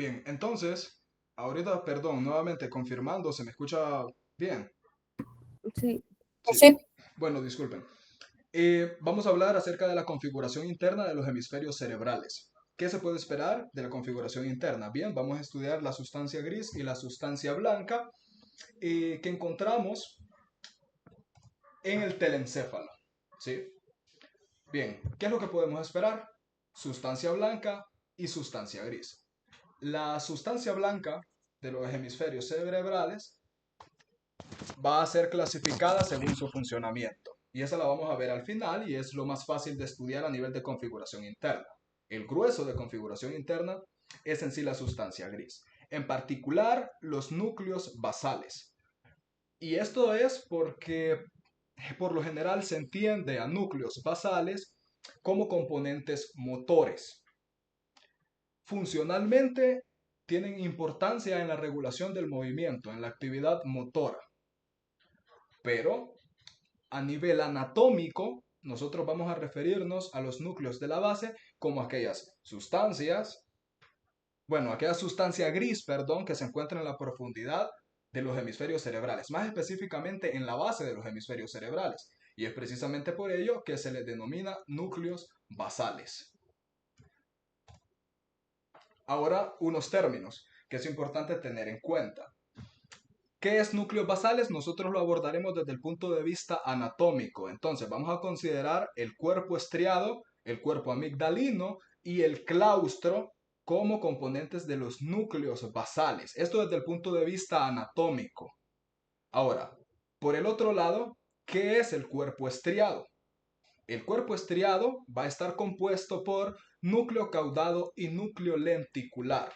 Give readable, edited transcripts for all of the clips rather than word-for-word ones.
Bien, entonces, ahorita, perdón, nuevamente confirmando, ¿se me escucha bien? Sí. Sí. Sí. Bueno, disculpen. Vamos a hablar acerca de la configuración interna de los hemisferios cerebrales. ¿Qué se puede esperar de la configuración interna? Bien, vamos a estudiar la sustancia gris y la sustancia blanca que encontramos en el telencéfalo. ¿Sí? Bien, ¿qué es lo que podemos esperar? Sustancia blanca y sustancia gris. La sustancia blanca de los hemisferios cerebrales va a ser clasificada según su funcionamiento. Y esa la vamos a ver al final y es lo más fácil de estudiar a nivel de configuración interna. El grueso de configuración interna es en sí la sustancia gris. En particular, los núcleos basales. Y esto es porque por lo general se entiende a núcleos basales como componentes motores. Funcionalmente tienen importancia en la regulación del movimiento, en la actividad motora, pero a nivel anatómico, nosotros vamos a referirnos a los núcleos de la base como aquellas sustancias, bueno, aquella sustancia gris, perdón, que se encuentra en la profundidad de los hemisferios cerebrales, más específicamente en la base de los hemisferios cerebrales. Y es precisamente por ello que se les denomina núcleos basales. Ahora, unos términos que es importante tener en cuenta. ¿Qué es núcleos basales? Nosotros lo abordaremos desde el punto de vista anatómico. Entonces, vamos a considerar el cuerpo estriado, el cuerpo amigdalino y el claustro como componentes de los núcleos basales. Esto desde el punto de vista anatómico. Ahora, por el otro lado, ¿qué es el cuerpo estriado? El cuerpo estriado va a estar compuesto por núcleo caudado y núcleo lenticular.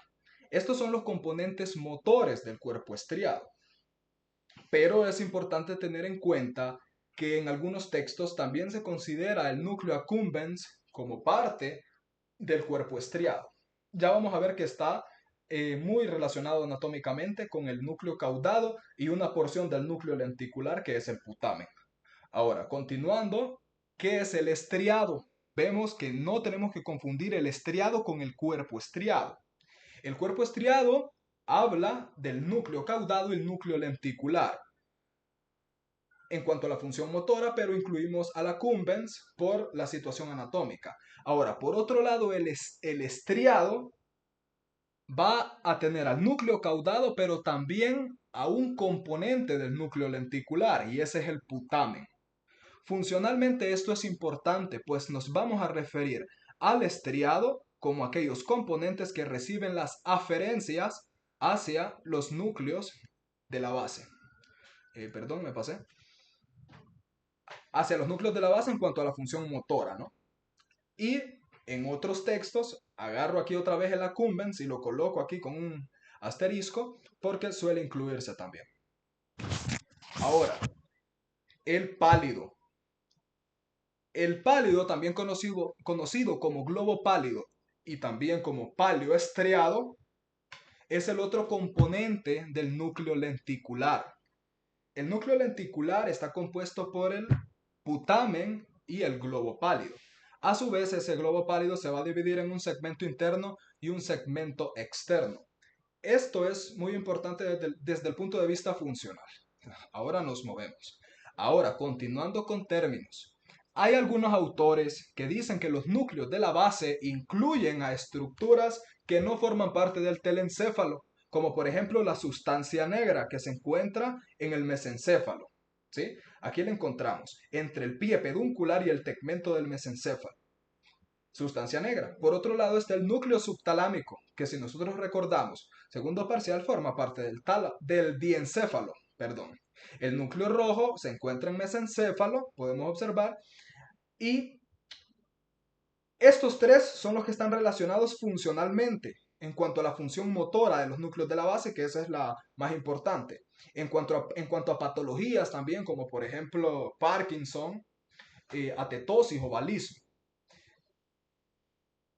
Estos son los componentes motores del cuerpo estriado. Pero es importante tener en cuenta que en algunos textos también se considera el núcleo accumbens como parte del cuerpo estriado. Ya vamos a ver que está muy relacionado anatómicamente con el núcleo caudado y una porción del núcleo lenticular que es el putamen. Ahora, continuando, ¿qué es el estriado? Vemos que no tenemos que confundir el estriado con el cuerpo estriado. El cuerpo estriado habla del núcleo caudado y el núcleo lenticular en cuanto a la función motora, pero incluimos a la accumbens por la situación anatómica. Ahora, por otro lado, el estriado va a tener al núcleo caudado, pero también a un componente del núcleo lenticular, y ese es el putamen. Funcionalmente esto es importante, pues nos vamos a referir al estriado como aquellos componentes que reciben las aferencias hacia los núcleos de la base. Perdón, me pasé. Hacia los núcleos de la base en cuanto a la función motora, ¿no? Y en otros textos, agarro aquí otra vez el accumbens y lo coloco aquí con un asterisco porque suele incluirse también. Ahora, el pálido. El pálido, también conocido como globo pálido y también como palio estriado, es el otro componente del núcleo lenticular. El núcleo lenticular está compuesto por el putamen y el globo pálido. A su vez, ese globo pálido se va a dividir en un segmento interno y un segmento externo. Esto es muy importante desde el punto de vista funcional. Ahora nos movemos. Ahora, continuando con términos. Hay algunos autores que dicen que los núcleos de la base incluyen a estructuras que no forman parte del telencéfalo, como por ejemplo la sustancia negra que se encuentra en el mesencéfalo. ¿Sí? Aquí la encontramos entre el pie peduncular y el tegmento del mesencéfalo. Sustancia negra. Por otro lado está el núcleo subtalámico, que si nosotros recordamos, segundo parcial forma parte del diencéfalo. Perdón. El núcleo rojo se encuentra en mesencéfalo, podemos observar, y estos tres son los que están relacionados funcionalmente en cuanto a la función motora de los núcleos de la base, que esa es la más importante. En cuanto a patologías también, como por ejemplo Parkinson, atetosis o balismo.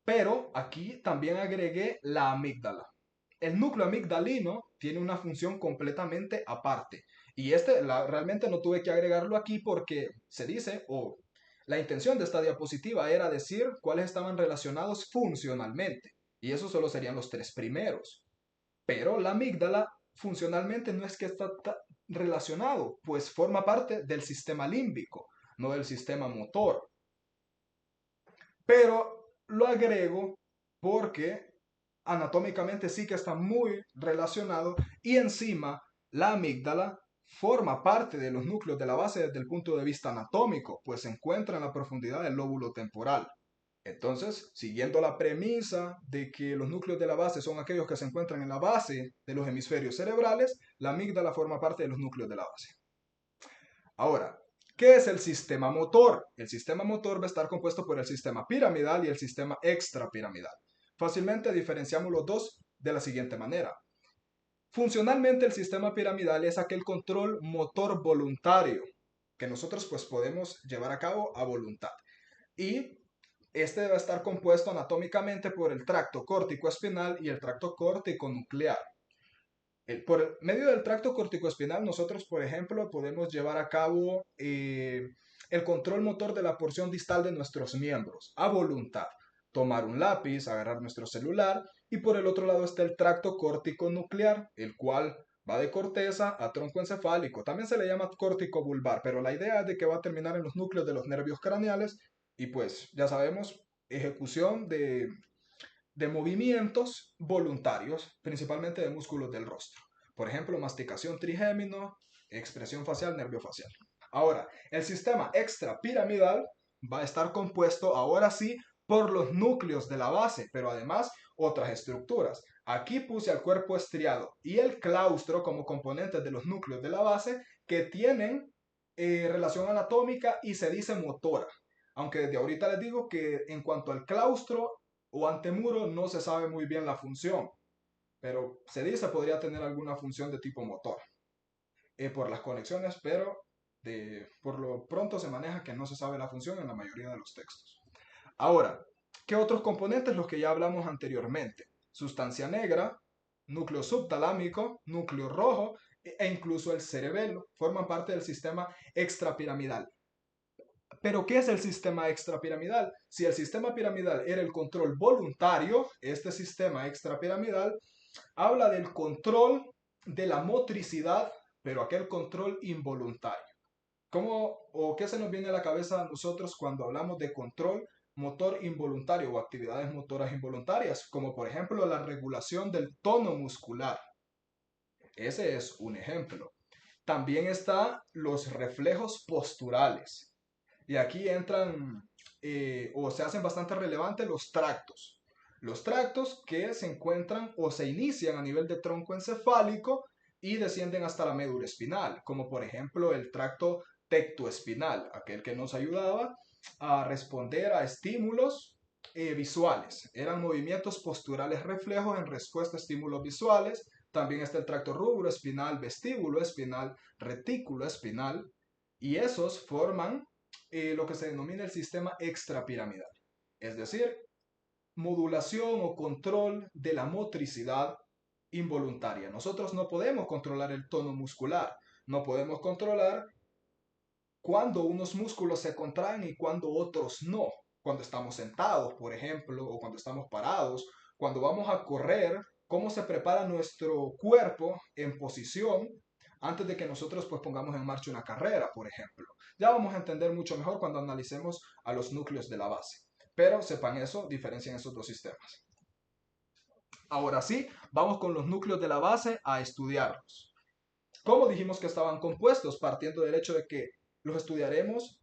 Pero aquí también agregué la amígdala. El núcleo amigdalino tiene una función completamente aparte. Y realmente no tuve que agregarlo aquí porque se dice, la intención de esta diapositiva era decir cuáles estaban relacionados funcionalmente. Y eso solo serían los tres primeros. Pero la amígdala funcionalmente no es que está relacionado, pues forma parte del sistema límbico, no del sistema motor. Pero lo agrego porque anatómicamente sí que está muy relacionado y encima la amígdala forma parte de los núcleos de la base desde el punto de vista anatómico, pues se encuentra en la profundidad del lóbulo temporal. Entonces, siguiendo la premisa de que los núcleos de la base son aquellos que se encuentran en la base de los hemisferios cerebrales, la amígdala forma parte de los núcleos de la base. Ahora, ¿qué es el sistema motor? El sistema motor va a estar compuesto por el sistema piramidal y el sistema extrapiramidal. Fácilmente diferenciamos los dos de la siguiente manera. Funcionalmente el sistema piramidal es aquel control motor voluntario que nosotros pues podemos llevar a cabo a voluntad. Y este debe estar compuesto anatómicamente por el tracto córtico-espinal y el tracto córtico-nuclear. Por medio del tracto corticoespinal, nosotros, por ejemplo, podemos llevar a cabo el control motor de la porción distal de nuestros miembros a voluntad. Tomar un lápiz, agarrar nuestro celular, y por el otro lado está el tracto córtico nuclear, el cual va de corteza a tronco encefálico. También se le llama córtico vulvar, pero la idea es de que va a terminar en los núcleos de los nervios craneales y pues ya sabemos, ejecución de movimientos voluntarios, principalmente de músculos del rostro. Por ejemplo, masticación trigémino, expresión facial, nervio facial. Ahora, el sistema extrapiramidal va a estar compuesto ahora sí por los núcleos de la base, pero además otras estructuras. Aquí puse al cuerpo estriado y el claustro como componentes de los núcleos de la base que tienen relación anatómica y se dice motora. Aunque desde ahorita les digo que en cuanto al claustro o antemuro no se sabe muy bien la función, pero se dice podría tener alguna función de tipo motor por las conexiones, pero por lo pronto se maneja que no se sabe la función en la mayoría de los textos. Ahora, ¿qué otros componentes? Los que ya hablamos anteriormente. Sustancia negra, núcleo subtalámico, núcleo rojo e incluso el cerebelo forman parte del sistema extrapiramidal. Pero, ¿qué es el sistema extrapiramidal? Si el sistema piramidal era el control voluntario, este sistema extrapiramidal habla del control de la motricidad, pero aquel control involuntario. ¿Cómo o qué se nos viene a la cabeza a nosotros cuando hablamos de control motor involuntario o actividades motoras involuntarias? Como por ejemplo la regulación del tono muscular. Ese es un ejemplo. También están los reflejos posturales. Y aquí entran o se hacen bastante relevantes los tractos. Los tractos que se encuentran o se inician a nivel de tronco encefálico y descienden hasta la médula espinal, como por ejemplo el tracto tectoespinal, aquel que nos ayudaba a responder a estímulos visuales. Eran movimientos posturales reflejos en respuesta a estímulos visuales. También está el tracto rubroespinal, vestíbulo espinal, retículo espinal, y esos forman lo que se denomina el sistema extrapiramidal, es decir, modulación o control de la motricidad involuntaria. Nosotros no podemos controlar el tono muscular, no podemos controlar cuando unos músculos se contraen y cuando otros no. Cuando estamos sentados, por ejemplo, o cuando estamos parados, cuando vamos a correr, cómo se prepara nuestro cuerpo en posición antes de que nosotros pues pongamos en marcha una carrera, por ejemplo. Ya vamos a entender mucho mejor cuando analicemos a los núcleos de la base. Pero sepan eso, diferencien esos dos sistemas. Ahora sí, vamos con los núcleos de la base a estudiarlos. ¿Cómo dijimos que estaban compuestos? Partiendo del hecho de que los estudiaremos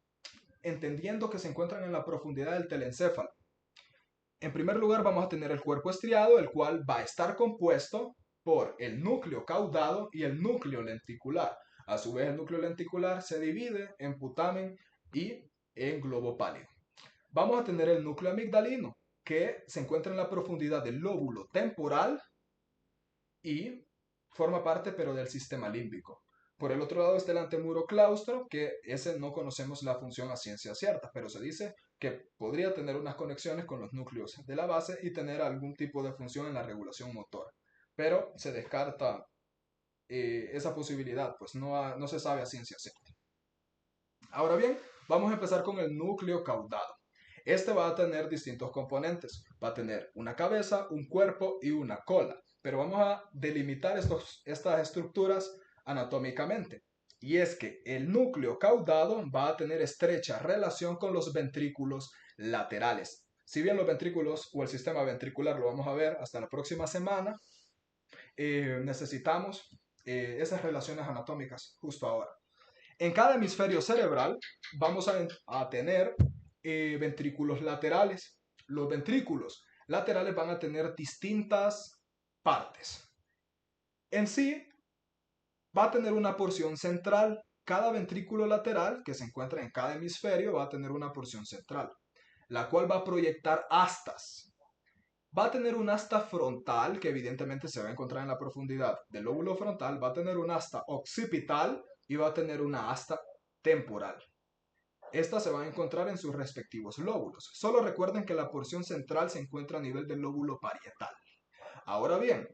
entendiendo que se encuentran en la profundidad del telencéfalo. En primer lugar vamos a tener el cuerpo estriado, el cual va a estar compuesto por el núcleo caudado y el núcleo lenticular. A su vez el núcleo lenticular se divide en putamen y en globo pálido. Vamos a tener el núcleo amigdalino, que se encuentra en la profundidad del lóbulo temporal y forma parte pero del sistema límbico. Por el otro lado está el antemuro claustro, que ese no conocemos la función a ciencia cierta, pero se dice que podría tener unas conexiones con los núcleos de la base y tener algún tipo de función en la regulación motora. Pero se descarta esa posibilidad, pues no se sabe a ciencia cierta. Ahora bien, vamos a empezar con el núcleo caudado. Este va a tener distintos componentes. Va a tener una cabeza, un cuerpo y una cola. Pero vamos a delimitar estas estructuras anatómicamente. Y es que el núcleo caudado va a tener estrecha relación con los ventrículos laterales. Si bien los ventrículos o el sistema ventricular lo vamos a ver hasta la próxima semana, necesitamos esas relaciones anatómicas justo ahora. En cada hemisferio cerebral vamos a tener ventrículos laterales. Los ventrículos laterales van a tener distintas partes. En sí, va a tener una porción central. Cada ventrículo lateral que se encuentra en cada hemisferio va a tener una porción central, la cual va a proyectar astas. Va a tener un asta frontal, que evidentemente se va a encontrar en la profundidad del lóbulo frontal, va a tener un asta occipital y va a tener una asta temporal. Estas se van a encontrar en sus respectivos lóbulos. Solo recuerden que la porción central se encuentra a nivel del lóbulo parietal. Ahora bien,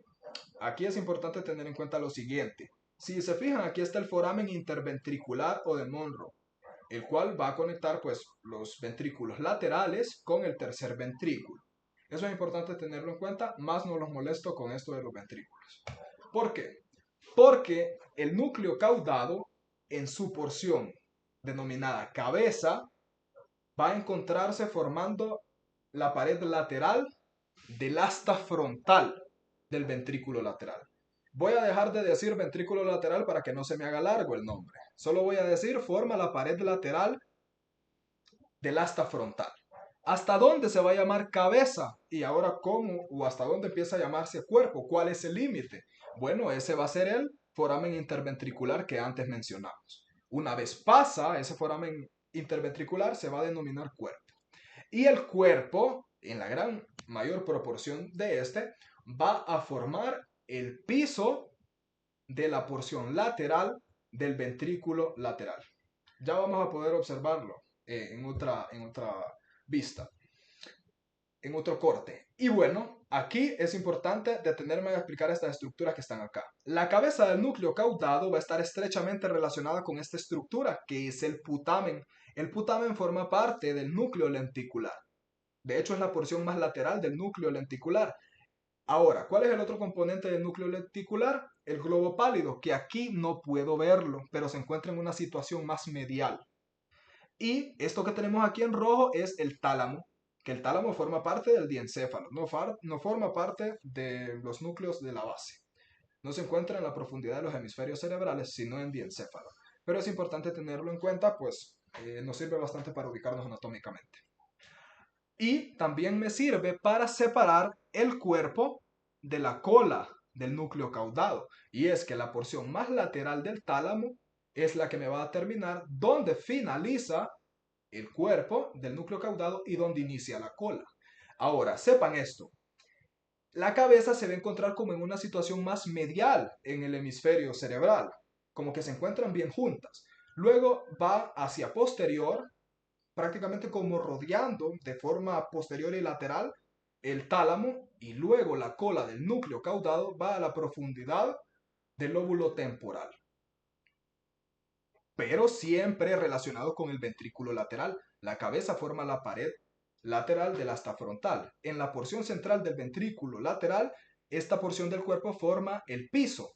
aquí es importante tener en cuenta lo siguiente. Si se fijan, aquí está el foramen interventricular o de Monro, el cual va a conectar pues los ventrículos laterales con el tercer ventrículo. Eso es importante tenerlo en cuenta, más no los molesto con esto de los ventrículos. ¿Por qué? Porque el núcleo caudado en su porción denominada cabeza va a encontrarse formando la pared lateral del asta frontal del ventrículo lateral. Voy a dejar de decir ventrículo lateral para que no se me haga largo el nombre. Solo voy a decir forma la pared lateral del asta frontal. ¿Hasta dónde se va a llamar cabeza? Y ahora, ¿cómo o hasta dónde empieza a llamarse cuerpo? ¿Cuál es el límite? Bueno, ese va a ser el foramen interventricular que antes mencionamos. Una vez pasa ese foramen interventricular, se va a denominar cuerpo. Y el cuerpo, en la gran mayor proporción de este, va a formar el piso de la porción lateral del ventrículo lateral. Ya vamos a poder observarlo en otra vista, en otro corte. Y bueno, aquí es importante detenerme a explicar estas estructuras que están acá. La cabeza del núcleo caudado va a estar estrechamente relacionada con esta estructura, que es el putamen. El putamen forma parte del núcleo lenticular. De hecho, es la porción más lateral del núcleo lenticular. Ahora, ¿cuál es el otro componente del núcleo lenticular? El globo pálido, que aquí no puedo verlo, pero se encuentra en una situación más medial. Y esto que tenemos aquí en rojo es el tálamo, que el tálamo forma parte del diencéfalo, no forma parte de los núcleos de la base. No se encuentra en la profundidad de los hemisferios cerebrales, sino en diencéfalo. Pero es importante tenerlo en cuenta, pues nos sirve bastante para ubicarnos anatómicamente. Y también me sirve para separar el cuerpo de la cola del núcleo caudado. Y es que la porción más lateral del tálamo es la que me va a determinar dónde finaliza el cuerpo del núcleo caudado y dónde inicia la cola. Ahora, sepan esto. La cabeza se va a encontrar como en una situación más medial en el hemisferio cerebral, como que se encuentran bien juntas. Luego va hacia posterior, prácticamente como rodeando de forma posterior y lateral el tálamo, y luego la cola del núcleo caudado va a la profundidad del lóbulo temporal, pero siempre relacionado con el ventrículo lateral. La cabeza forma la pared lateral del asta frontal. En la porción central del ventrículo lateral, esta porción del cuerpo forma el piso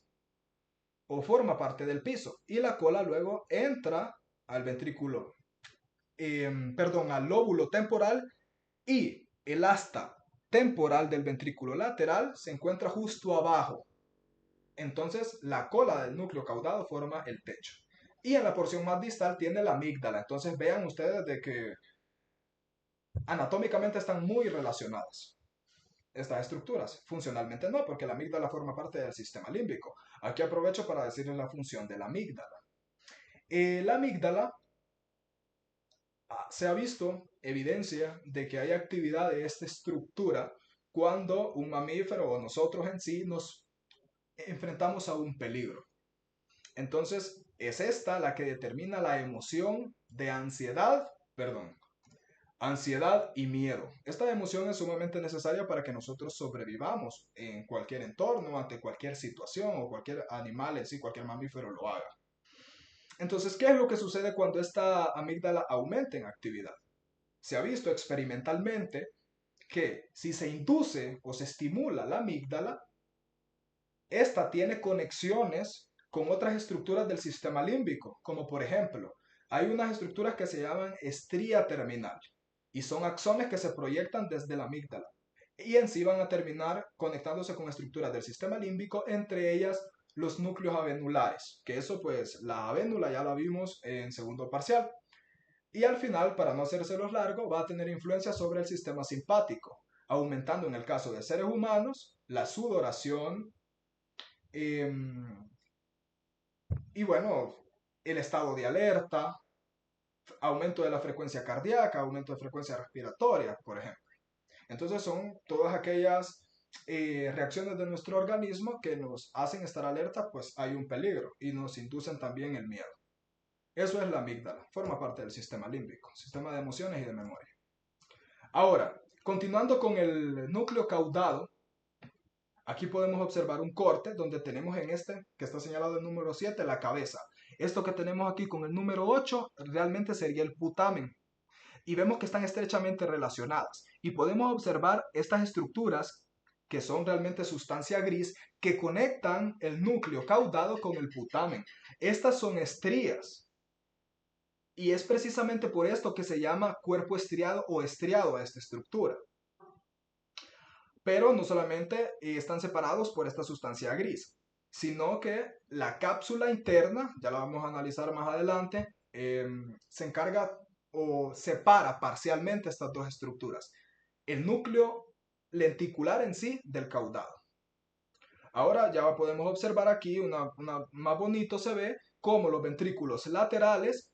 o forma parte del piso, y la cola luego entra al ventrículo, al lóbulo temporal, y el asta temporal del ventrículo lateral se encuentra justo abajo. Entonces la cola del núcleo caudado forma el techo. Y en la porción más distal tiene la amígdala. Entonces vean ustedes de que anatómicamente están muy relacionadas estas estructuras. Funcionalmente no, porque la amígdala forma parte del sistema límbico. Aquí aprovecho para decirles la función de la amígdala. La amígdala se ha visto evidencia de que hay actividad de esta estructura cuando un mamífero o nosotros en sí nos enfrentamos a un peligro. Entonces, es esta la que determina la emoción de ansiedad y miedo. Esta emoción es sumamente necesaria para que nosotros sobrevivamos en cualquier entorno, ante cualquier situación o cualquier animal en sí, cualquier mamífero lo haga. Entonces, ¿qué es lo que sucede cuando esta amígdala aumenta en actividad? se ha visto experimentalmente que si se induce o se estimula la amígdala, esta tiene conexiones con otras estructuras del sistema límbico, como por ejemplo, hay unas estructuras que se llaman estría terminal y son axones que se proyectan desde la amígdala y en sí van a terminar conectándose con estructuras del sistema límbico, entre ellas los núcleos avenulares, que eso pues la avénula ya la vimos en segundo parcial. Y al final, para no hacérselos largo, va a tener influencia sobre el sistema simpático, aumentando en el caso de seres humanos la sudoración, eh, y bueno, el estado de alerta, aumento de la frecuencia cardíaca, aumento de frecuencia respiratoria, por ejemplo. Entonces son todas aquellas reacciones de nuestro organismo que nos hacen estar alerta, pues hay un peligro y nos inducen también el miedo. Eso es la amígdala, forma parte del sistema límbico, sistema de emociones y de memoria. Ahora, continuando con el núcleo caudado, aquí podemos observar un corte donde tenemos en este, que está señalado el número 7, la cabeza. Esto que tenemos aquí con el número 8 realmente sería el putamen. Y vemos que están estrechamente relacionadas. Y podemos observar estas estructuras que son realmente sustancia gris que conectan el núcleo caudado con el putamen. Estas son estrías. Y es precisamente por esto que se llama cuerpo estriado o estriado a esta estructura. Pero no solamente están separados por esta sustancia gris, sino que la cápsula interna, ya la vamos a analizar más adelante, se encarga o separa parcialmente estas dos estructuras. El núcleo lenticular en sí del caudado. Ahora ya podemos observar aquí, más bonito se ve, cómo los ventrículos laterales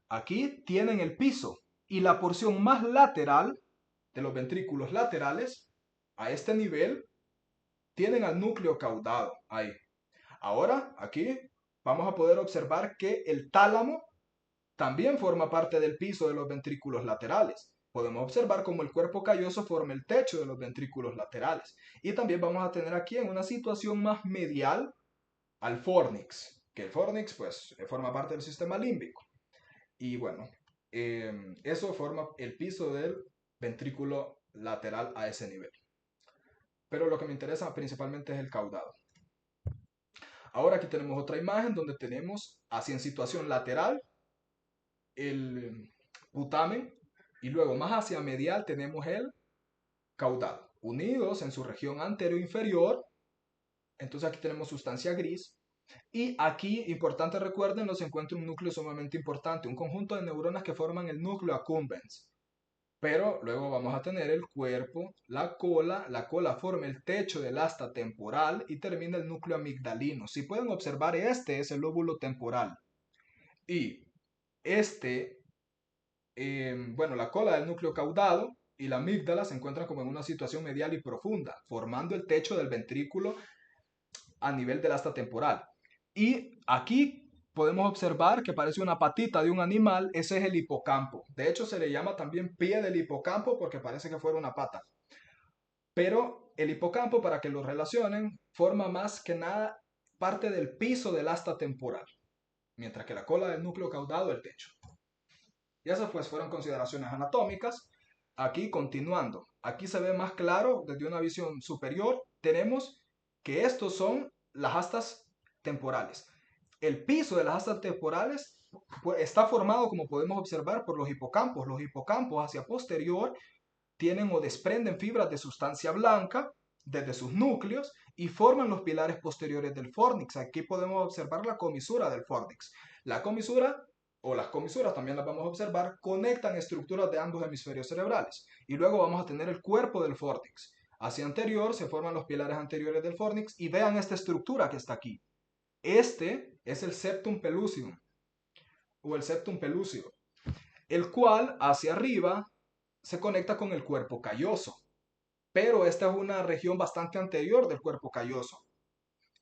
aquí tienen el piso y la porción más lateral de los ventrículos laterales a este nivel tienen al núcleo caudado ahí. Ahora aquí vamos a poder observar que el tálamo también forma parte del piso de los ventrículos laterales. Podemos observar cómo el cuerpo calloso forma el techo de los ventrículos laterales. Y también vamos a tener aquí en una situación más medial al fornix, que el fornix pues forma parte del sistema límbico. Y bueno, eso forma el piso del ventrículo lateral a ese nivel. Pero lo que me interesa principalmente es el caudado. Ahora aquí tenemos otra imagen donde tenemos así en situación lateral el putamen y luego más hacia medial tenemos el caudado, unidos en su región anteroinferior. Entonces aquí tenemos sustancia gris. Y aquí, importante recuerden, se encuentra un núcleo sumamente importante, un conjunto de neuronas que forman el núcleo accumbens. Pero luego vamos a tener el cuerpo, la cola forma el techo del asta temporal y termina el núcleo amigdalino. Si pueden observar, este es el lóbulo temporal. Y bueno, la cola del núcleo caudado y la amígdala se encuentran como en una situación medial y profunda, formando el techo del ventrículo a nivel del asta temporal. Y aquí podemos observar que parece una patita de un animal, ese es el hipocampo. De hecho, se le llama también pie del hipocampo porque parece que fuera una pata. Pero el hipocampo, para que lo relacionen, forma más que nada parte del piso del asta temporal, mientras que la cola del núcleo caudado el techo. Y esas pues fueron consideraciones anatómicas. Aquí continuando, aquí se ve más claro desde una visión superior, tenemos que estos son las astas temporales. El piso de las astas temporales pues, está formado, como podemos observar, por los hipocampos. Los hipocampos hacia posterior tienen o desprenden fibras de sustancia blanca desde sus núcleos y forman los pilares posteriores del fornix. Aquí podemos observar la comisura del fornix. La comisura o las comisuras también las vamos a observar, conectan estructuras de ambos hemisferios cerebrales. Y luego vamos a tener el cuerpo del fornix. Hacia anterior se forman los pilares anteriores del fornix y vean esta estructura que está aquí. Este es el septum pellucidum o el septum pelluceo, el cual hacia arriba se conecta con el cuerpo calloso. Pero esta es una región bastante anterior del cuerpo calloso.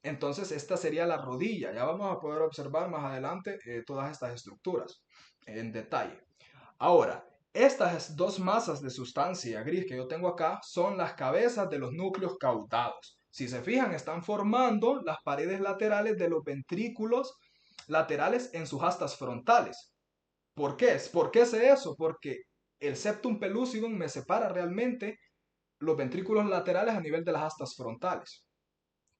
Entonces esta sería la rodilla. Ya vamos a poder observar más adelante todas estas estructuras en detalle. Ahora, estas dos masas de sustancia gris que yo tengo acá son las cabezas de los núcleos caudados. Si se fijan, están formando las paredes laterales de los ventrículos laterales en sus astas frontales. ¿Por qué? ¿Por qué sé eso? Porque el septum pellucidum me separa realmente los ventrículos laterales a nivel de las astas frontales.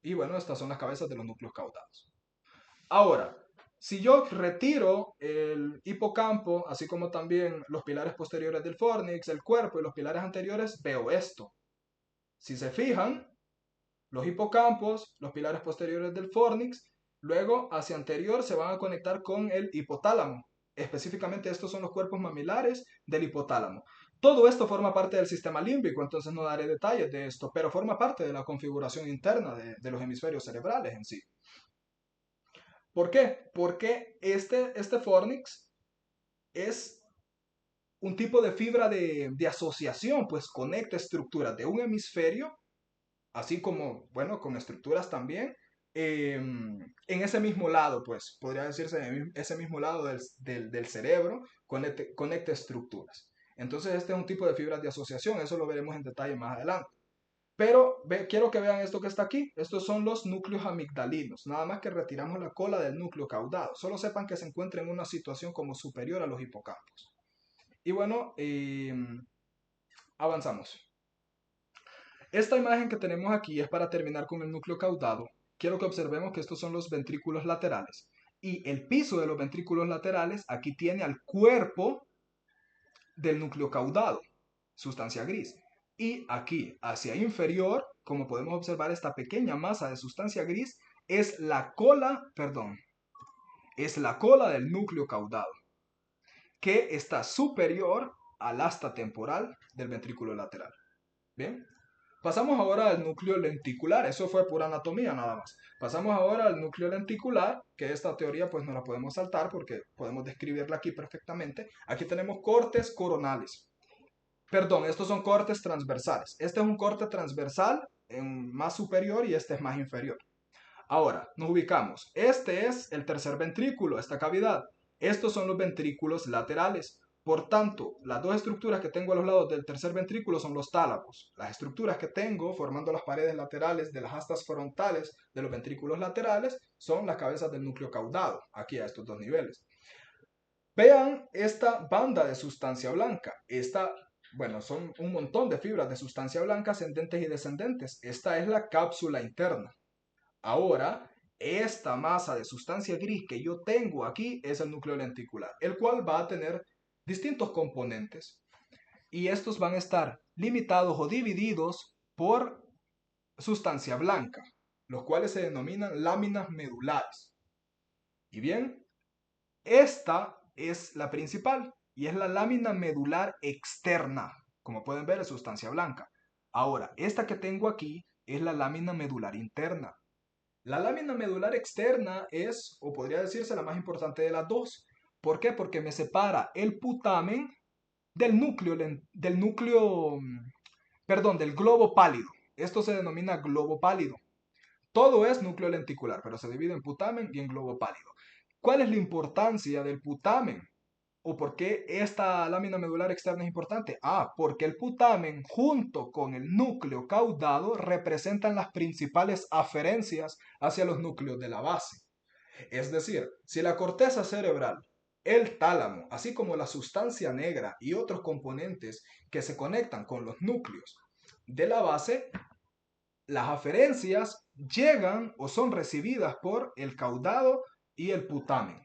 Y bueno, estas son las cabezas de los núcleos caudados. Ahora, si yo retiro el hipocampo, así como también los pilares posteriores del fornix, el cuerpo y los pilares anteriores, veo esto. Si se fijan, los hipocampos, los pilares posteriores del fornix, luego hacia anterior se van a conectar con el hipotálamo. Específicamente estos son los cuerpos mamilares del hipotálamo. Todo esto forma parte del sistema límbico, entonces no daré detalles de esto, pero forma parte de la configuración interna de los hemisferios cerebrales en sí. ¿Por qué? Porque este fornix es un tipo de fibra de asociación, pues conecta estructuras de un hemisferio, así como, bueno, con estructuras también, en ese mismo lado, pues podría decirse en ese mismo lado del cerebro, conecta estructuras. Entonces este es un tipo de fibras de asociación, eso lo veremos en detalle más adelante. Pero quiero que vean esto que está aquí. Estos son los núcleos amigdalinos. Nada más que retiramos la cola del núcleo caudado. Solo sepan que se encuentra en una situación como superior a los hipocampos. Y bueno, avanzamos. Esta imagen que tenemos aquí es para terminar con el núcleo caudado. Quiero que observemos que estos son los ventrículos laterales. Y el piso de los ventrículos laterales aquí tiene al cuerpo del núcleo caudado, sustancia gris. Y aquí, hacia inferior, como podemos observar, esta pequeña masa de sustancia gris es la cola, es la cola del núcleo caudado, que está superior al asta temporal del ventrículo lateral. Bien, pasamos ahora al núcleo lenticular. Eso fue pura anatomía nada más. Pasamos ahora al núcleo lenticular, que esta teoría pues no la podemos saltar porque podemos describirla aquí perfectamente. Aquí tenemos cortes coronales. Perdón, estos son cortes transversales. Este es un corte transversal más superior y este es más inferior. Ahora, nos ubicamos. Este es el tercer ventrículo, esta cavidad. Estos son los ventrículos laterales. Por tanto, las dos estructuras que tengo a los lados del tercer ventrículo son los tálamos. Las estructuras que tengo formando las paredes laterales de las astas frontales de los ventrículos laterales son las cabezas del núcleo caudado, aquí a estos dos niveles. Vean esta banda de sustancia blanca. Bueno, son un montón de fibras de sustancia blanca ascendentes y descendentes. Esta es la cápsula interna. Ahora, esta masa de sustancia gris que yo tengo aquí es el núcleo lenticular, el cual va a tener distintos componentes. Y estos van a estar limitados o divididos por sustancia blanca, los cuales se denominan láminas medulares. Y bien, esta es la principal y es la lámina medular externa. Como pueden ver, es sustancia blanca. Ahora, esta que tengo aquí es la lámina medular interna. La lámina medular externa es, o podría decirse, la más importante de las dos. ¿Por qué? Porque me separa el putamen del globo pálido. Esto se denomina globo pálido. Todo es núcleo lenticular, pero se divide en putamen y en globo pálido. ¿Cuál es la importancia del putamen? ¿O por qué esta lámina medular externa es importante? Porque el putamen junto con el núcleo caudado representan las principales aferencias hacia los núcleos de la base. Es decir, si la corteza cerebral, el tálamo, así como la sustancia negra y otros componentes que se conectan con los núcleos de la base, las aferencias llegan o son recibidas por el caudado y el putamen.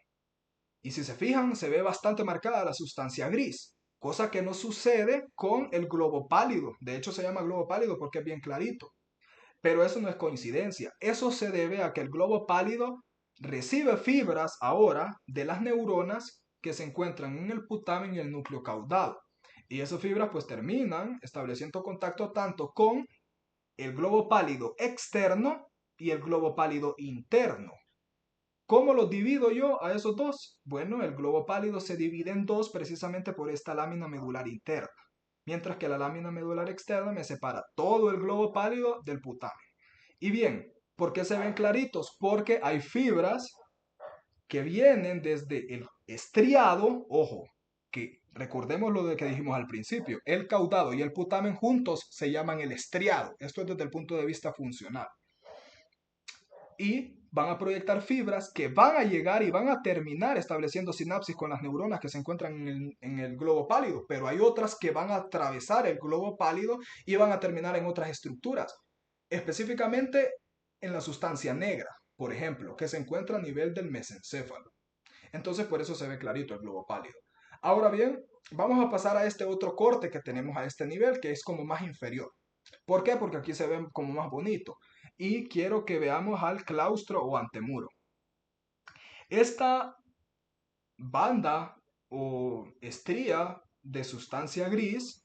Y si se fijan, se ve bastante marcada la sustancia gris, cosa que no sucede con el globo pálido. De hecho, se llama globo pálido porque es bien clarito. Pero eso no es coincidencia. Eso se debe a que el globo pálido recibe fibras ahora de las neuronas que se encuentran en el putamen y el núcleo caudado. Y esas fibras pues terminan estableciendo contacto tanto con el globo pálido externo y el globo pálido interno. ¿Cómo los divido yo a esos dos? Bueno, el globo pálido se divide en dos precisamente por esta lámina medular interna, mientras que la lámina medular externa me separa todo el globo pálido del putamen. Y bien, ¿por qué se ven claritos? Porque hay fibras que vienen desde el estriado, ojo, que recordemos lo de que dijimos al principio, el caudado y el putamen juntos se llaman el estriado. Esto es desde el punto de vista funcional. Y van a proyectar fibras que van a llegar y van a terminar estableciendo sinapsis con las neuronas que se encuentran en el globo pálido, pero hay otras que van a atravesar el globo pálido y van a terminar en otras estructuras, específicamente en la sustancia negra, por ejemplo, que se encuentra a nivel del mesencéfalo. Entonces por eso se ve clarito el globo pálido. Ahora bien, vamos a pasar a este otro corte que tenemos a este nivel, que es como más inferior. ¿Por qué? Porque aquí se ve como más bonito. Y quiero que veamos al claustro o antemuro. Esta banda o estría de sustancia gris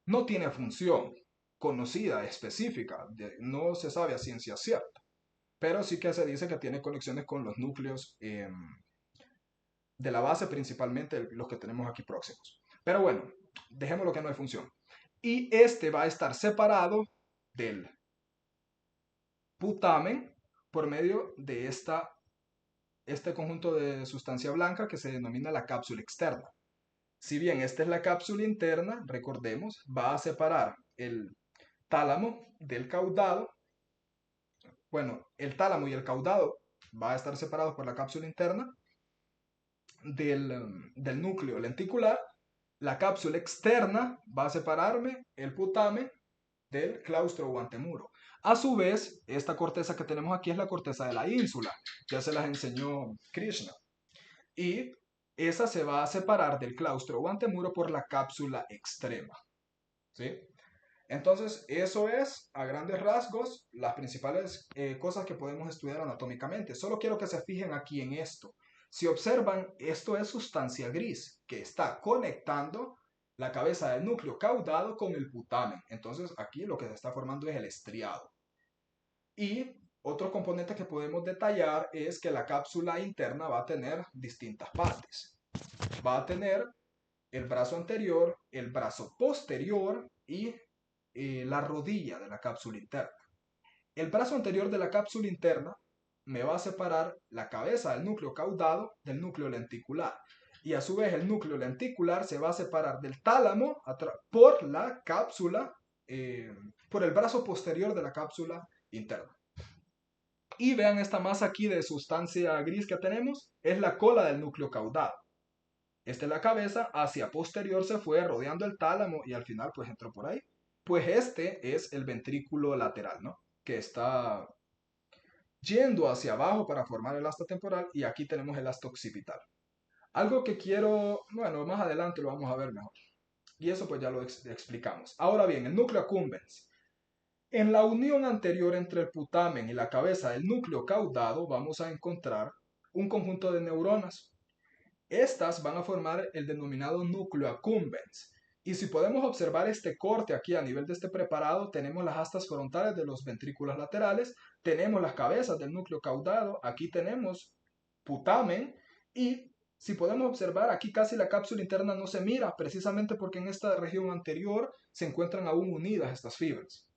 no tiene función conocida, específica, no se sabe a ciencia cierta, pero sí que se dice que tiene conexiones con los núcleos de la base, principalmente los que tenemos aquí próximos. Pero bueno, dejemos lo que no hay función. Y este va a estar separado del putamen por medio de este conjunto de sustancia blanca que se denomina la cápsula externa. Si bien esta es la cápsula interna, recordemos, va a separar el tálamo del caudado. Bueno, el tálamo y el caudado va a estar separados por la cápsula interna del núcleo lenticular. La cápsula externa va a separarme el putamen del claustro o antemuro. A su vez, esta corteza que tenemos aquí es la corteza de la ínsula. Ya se las enseñó Krishna. Y esa se va a separar del claustro o antemuro por la cápsula extrema. ¿Sí? Entonces, eso es, a grandes rasgos, las principales cosas que podemos estudiar anatómicamente. Solo quiero que se fijen aquí en esto. Si observan, esto es sustancia gris que está conectando la cabeza del núcleo caudado con el putamen. Entonces, aquí lo que se está formando es el estriado. Y otro componente que podemos detallar es que la cápsula interna va a tener distintas partes. Va a tener el brazo anterior, el brazo posterior y la rodilla de la cápsula interna. El brazo anterior de la cápsula interna me va a separar la cabeza del núcleo caudado del núcleo lenticular. Y a su vez el núcleo lenticular se va a separar del tálamo por la cápsula, por el brazo posterior de la cápsula interna. Y vean esta masa aquí de sustancia gris que tenemos, es la cola del núcleo caudado. Esta es la cabeza, hacia posterior se fue rodeando el tálamo y al final pues entró por ahí. Pues este es el ventrículo lateral, ¿no? Que está yendo hacia abajo para formar el asta temporal y aquí tenemos el asta occipital. Algo que quiero, bueno, más adelante lo vamos a ver mejor. Y eso pues ya lo explicamos. Ahora bien, el núcleo accumbens. En la unión anterior entre el putamen y la cabeza del núcleo caudado vamos a encontrar un conjunto de neuronas. Estas van a formar el denominado núcleo accumbens. Y si podemos observar este corte aquí a nivel de este preparado, tenemos las astas frontales de los ventrículos laterales, tenemos las cabezas del núcleo caudado, aquí tenemos putamen y si podemos observar aquí casi la cápsula interna no se mira, precisamente porque en esta región anterior se encuentran aún unidas estas fibras,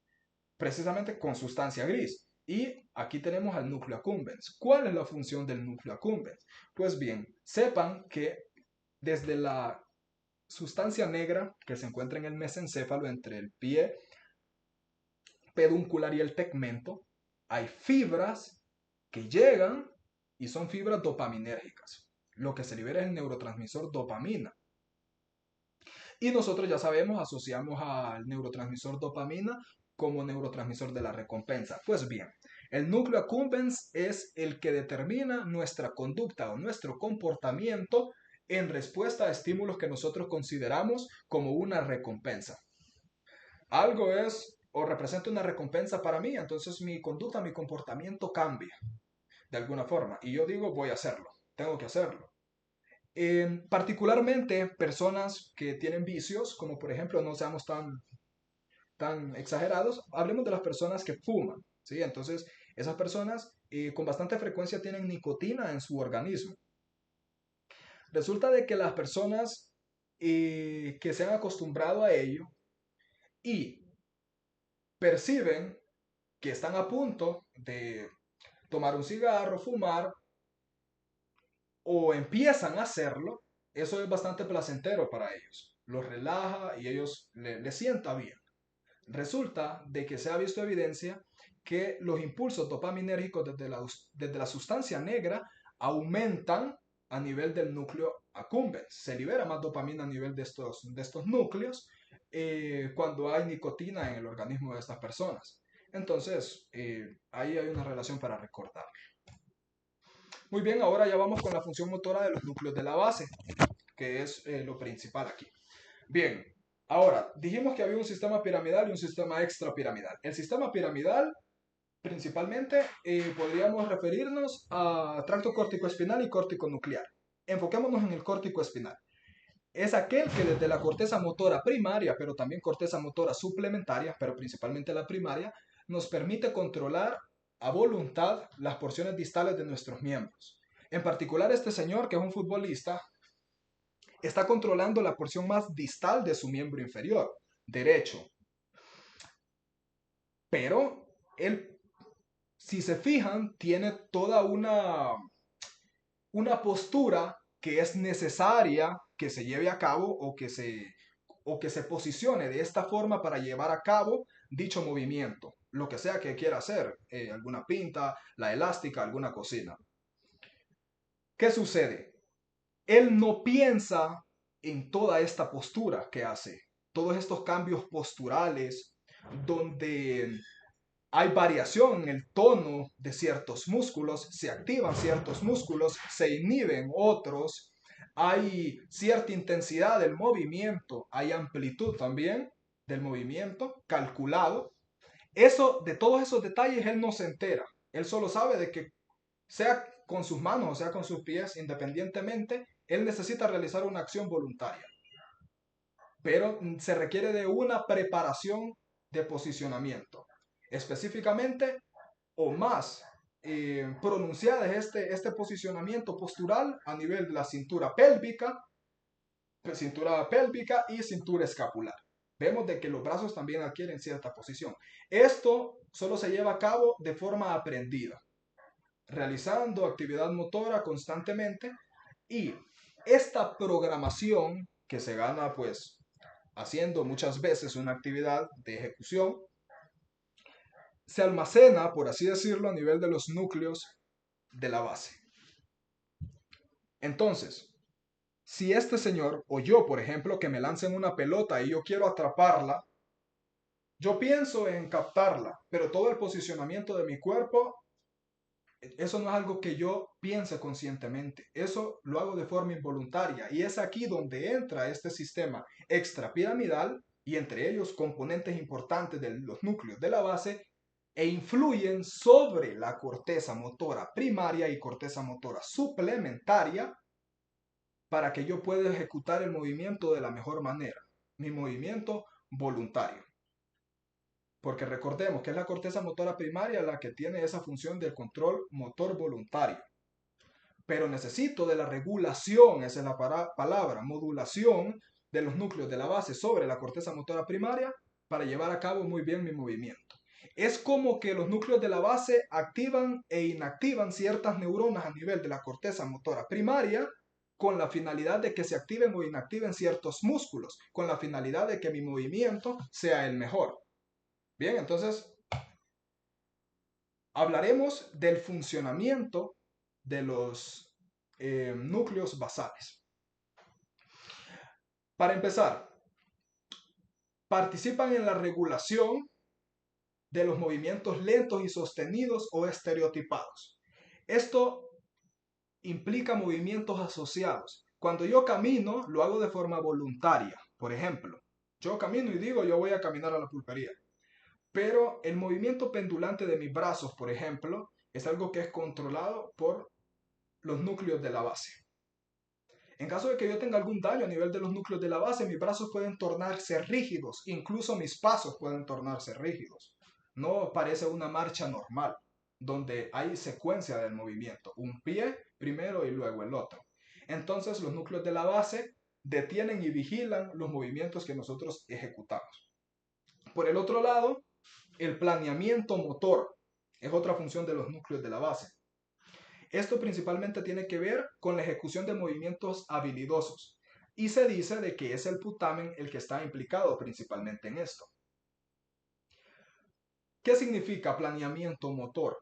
precisamente con sustancia gris. Y aquí tenemos al núcleo accumbens. ¿Cuál es la función del núcleo accumbens? Pues bien, sepan que desde la sustancia negra que se encuentra en el mesencéfalo entre el pie peduncular y el tegmento, hay fibras que llegan y son fibras dopaminérgicas. Lo que se libera es el neurotransmisor dopamina. Y nosotros ya sabemos, asociamos al neurotransmisor dopamina como neurotransmisor de la recompensa. Pues bien, el núcleo accumbens es el que determina nuestra conducta o nuestro comportamiento en respuesta a estímulos que nosotros consideramos como una recompensa. Algo es o representa una recompensa para mí, entonces mi conducta, mi comportamiento cambia de alguna forma. Y yo digo, voy a hacerlo, tengo que hacerlo. Particularmente personas que tienen vicios, como por ejemplo, no seamos tan exagerados, hablemos de las personas que fuman, ¿sí? Entonces, esas personas con bastante frecuencia tienen nicotina en su organismo. Resulta de que las personas que se han acostumbrado a ello y perciben que están a punto de tomar un cigarro, fumar, o empiezan a hacerlo, eso es bastante placentero para ellos. Los relaja y ellos les sienta bien. Resulta de que se ha visto evidencia que los impulsos dopaminérgicos desde la sustancia negra aumentan a nivel del núcleo accumbens. Se libera más dopamina a nivel de estos núcleos cuando hay nicotina en el organismo de estas personas. Entonces, ahí hay una relación para recordar. Muy bien, ahora ya vamos con la función motora de los núcleos de la base, que es lo principal aquí. Bien, ahora, dijimos que había un sistema piramidal y un sistema extrapiramidal. El sistema piramidal, principalmente, podríamos referirnos a tracto córtico-espinal y córtico nuclear. Enfoquémonos en el córtico espinal. Es aquel que desde la corteza motora primaria, pero también corteza motora suplementaria, pero principalmente la primaria, nos permite controlar a voluntad las porciones distales de nuestros miembros. En particular, este señor, que es un futbolista, está controlando la porción más distal de su miembro inferior, derecho. Pero él, si se fijan, tiene toda una postura que es necesaria que se lleve a cabo o que se posicione de esta forma para llevar a cabo dicho movimiento, lo que sea que quiera hacer, alguna pinta, la elástica, alguna cocina. ¿Qué sucede? Él no piensa en toda esta postura que hace, todos estos cambios posturales, donde hay variación en el tono de ciertos músculos, se activan ciertos músculos, se inhiben otros, hay cierta intensidad del movimiento, hay amplitud también del movimiento calculado. Eso, de todos esos detalles, él no se entera. Él solo sabe de que sea con sus manos o sea con sus pies, independientemente, él necesita realizar una acción voluntaria. Pero se requiere de una preparación de posicionamiento. Específicamente o más pronunciada es este posicionamiento postural a nivel de la cintura pélvica y cintura escapular. Vemos de que los brazos también adquieren cierta posición. Esto solo se lleva a cabo de forma aprendida, realizando actividad motora constantemente, y esta programación que se gana pues haciendo muchas veces una actividad de ejecución se almacena, por así decirlo, a nivel de los núcleos de la base. Entonces, si este señor o yo, por ejemplo, que me lancen una pelota y yo quiero atraparla, yo pienso en captarla, pero todo el posicionamiento de mi cuerpo, eso no es algo que yo piense conscientemente, eso lo hago de forma involuntaria, y es aquí donde entra este sistema extrapiramidal y entre ellos componentes importantes de los núcleos de la base e influyen sobre la corteza motora primaria y corteza motora suplementaria para que yo pueda ejecutar el movimiento de la mejor manera, mi movimiento voluntario. Porque recordemos que es la corteza motora primaria la que tiene esa función del control motor voluntario. Pero necesito de la regulación, esa es la palabra, modulación de los núcleos de la base sobre la corteza motora primaria para llevar a cabo muy bien mi movimiento. Es como que los núcleos de la base activan e inactivan ciertas neuronas a nivel de la corteza motora primaria con la finalidad de que se activen o inactiven ciertos músculos, con la finalidad de que mi movimiento sea el mejor. Bien, entonces hablaremos del funcionamiento de los núcleos basales. Para empezar, participan en la regulación de los movimientos lentos y sostenidos o estereotipados. Esto implica movimientos asociados. Cuando yo camino, lo hago de forma voluntaria. Por ejemplo, yo camino y digo, yo voy a caminar a la pulpería. Pero el movimiento pendulante de mis brazos, por ejemplo, es algo que es controlado por los núcleos de la base. En caso de que yo tenga algún daño a nivel de los núcleos de la base, mis brazos pueden tornarse rígidos, incluso mis pasos pueden tornarse rígidos. No parece una marcha normal, donde hay secuencia del movimiento, un pie primero y luego el otro. Entonces los núcleos de la base detienen y vigilan los movimientos que nosotros ejecutamos. Por el otro lado, el planeamiento motor es otra función de los núcleos de la base. Esto principalmente tiene que ver con la ejecución de movimientos habilidosos y se dice de que es el putamen el que está implicado principalmente en esto. ¿Qué significa planeamiento motor?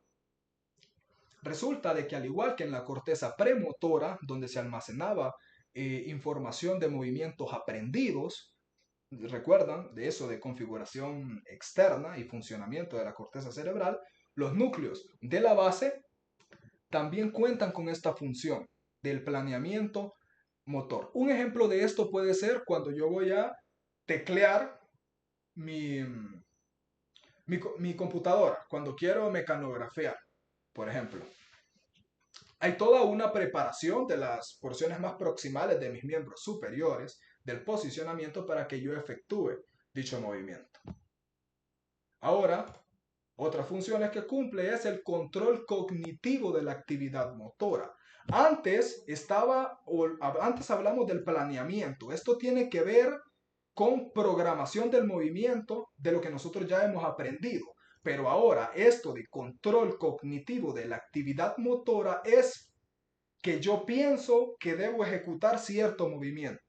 Resulta de que al igual que en la corteza premotora, donde se almacenaba información de movimientos aprendidos, recuerdan de eso de configuración externa y funcionamiento de la corteza cerebral, los núcleos de la base también cuentan con esta función del planeamiento motor. Un ejemplo de esto puede ser cuando yo voy a teclear mi computadora, cuando quiero mecanografiar, por ejemplo. Hay toda una preparación de las porciones más proximales de mis miembros superiores del posicionamiento para que yo efectúe dicho movimiento. Ahora, otra función que cumple es el control cognitivo de la actividad motora. Antes hablamos del planeamiento. Esto tiene que ver con programación del movimiento de lo que nosotros ya hemos aprendido. Pero ahora esto de control cognitivo de la actividad motora es que yo pienso que debo ejecutar cierto movimiento.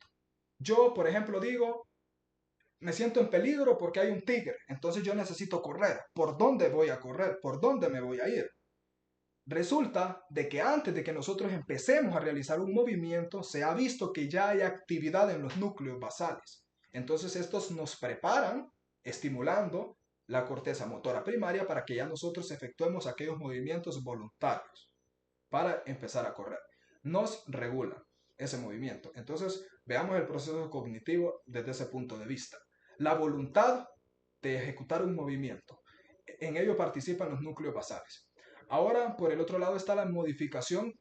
Yo, por ejemplo, digo, me siento en peligro porque hay un tigre, entonces yo necesito correr. ¿Por dónde voy a correr? ¿Por dónde me voy a ir? Resulta de que antes de que nosotros empecemos a realizar un movimiento, se ha visto que ya hay actividad en los núcleos basales. Entonces estos nos preparan, estimulando la corteza motora primaria para que ya nosotros efectuemos aquellos movimientos voluntarios para empezar a correr. Nos regula ese movimiento. Entonces veamos el proceso cognitivo desde ese punto de vista. La voluntad de ejecutar un movimiento. En ello participan los núcleos basales. Ahora, por el otro lado está la modificación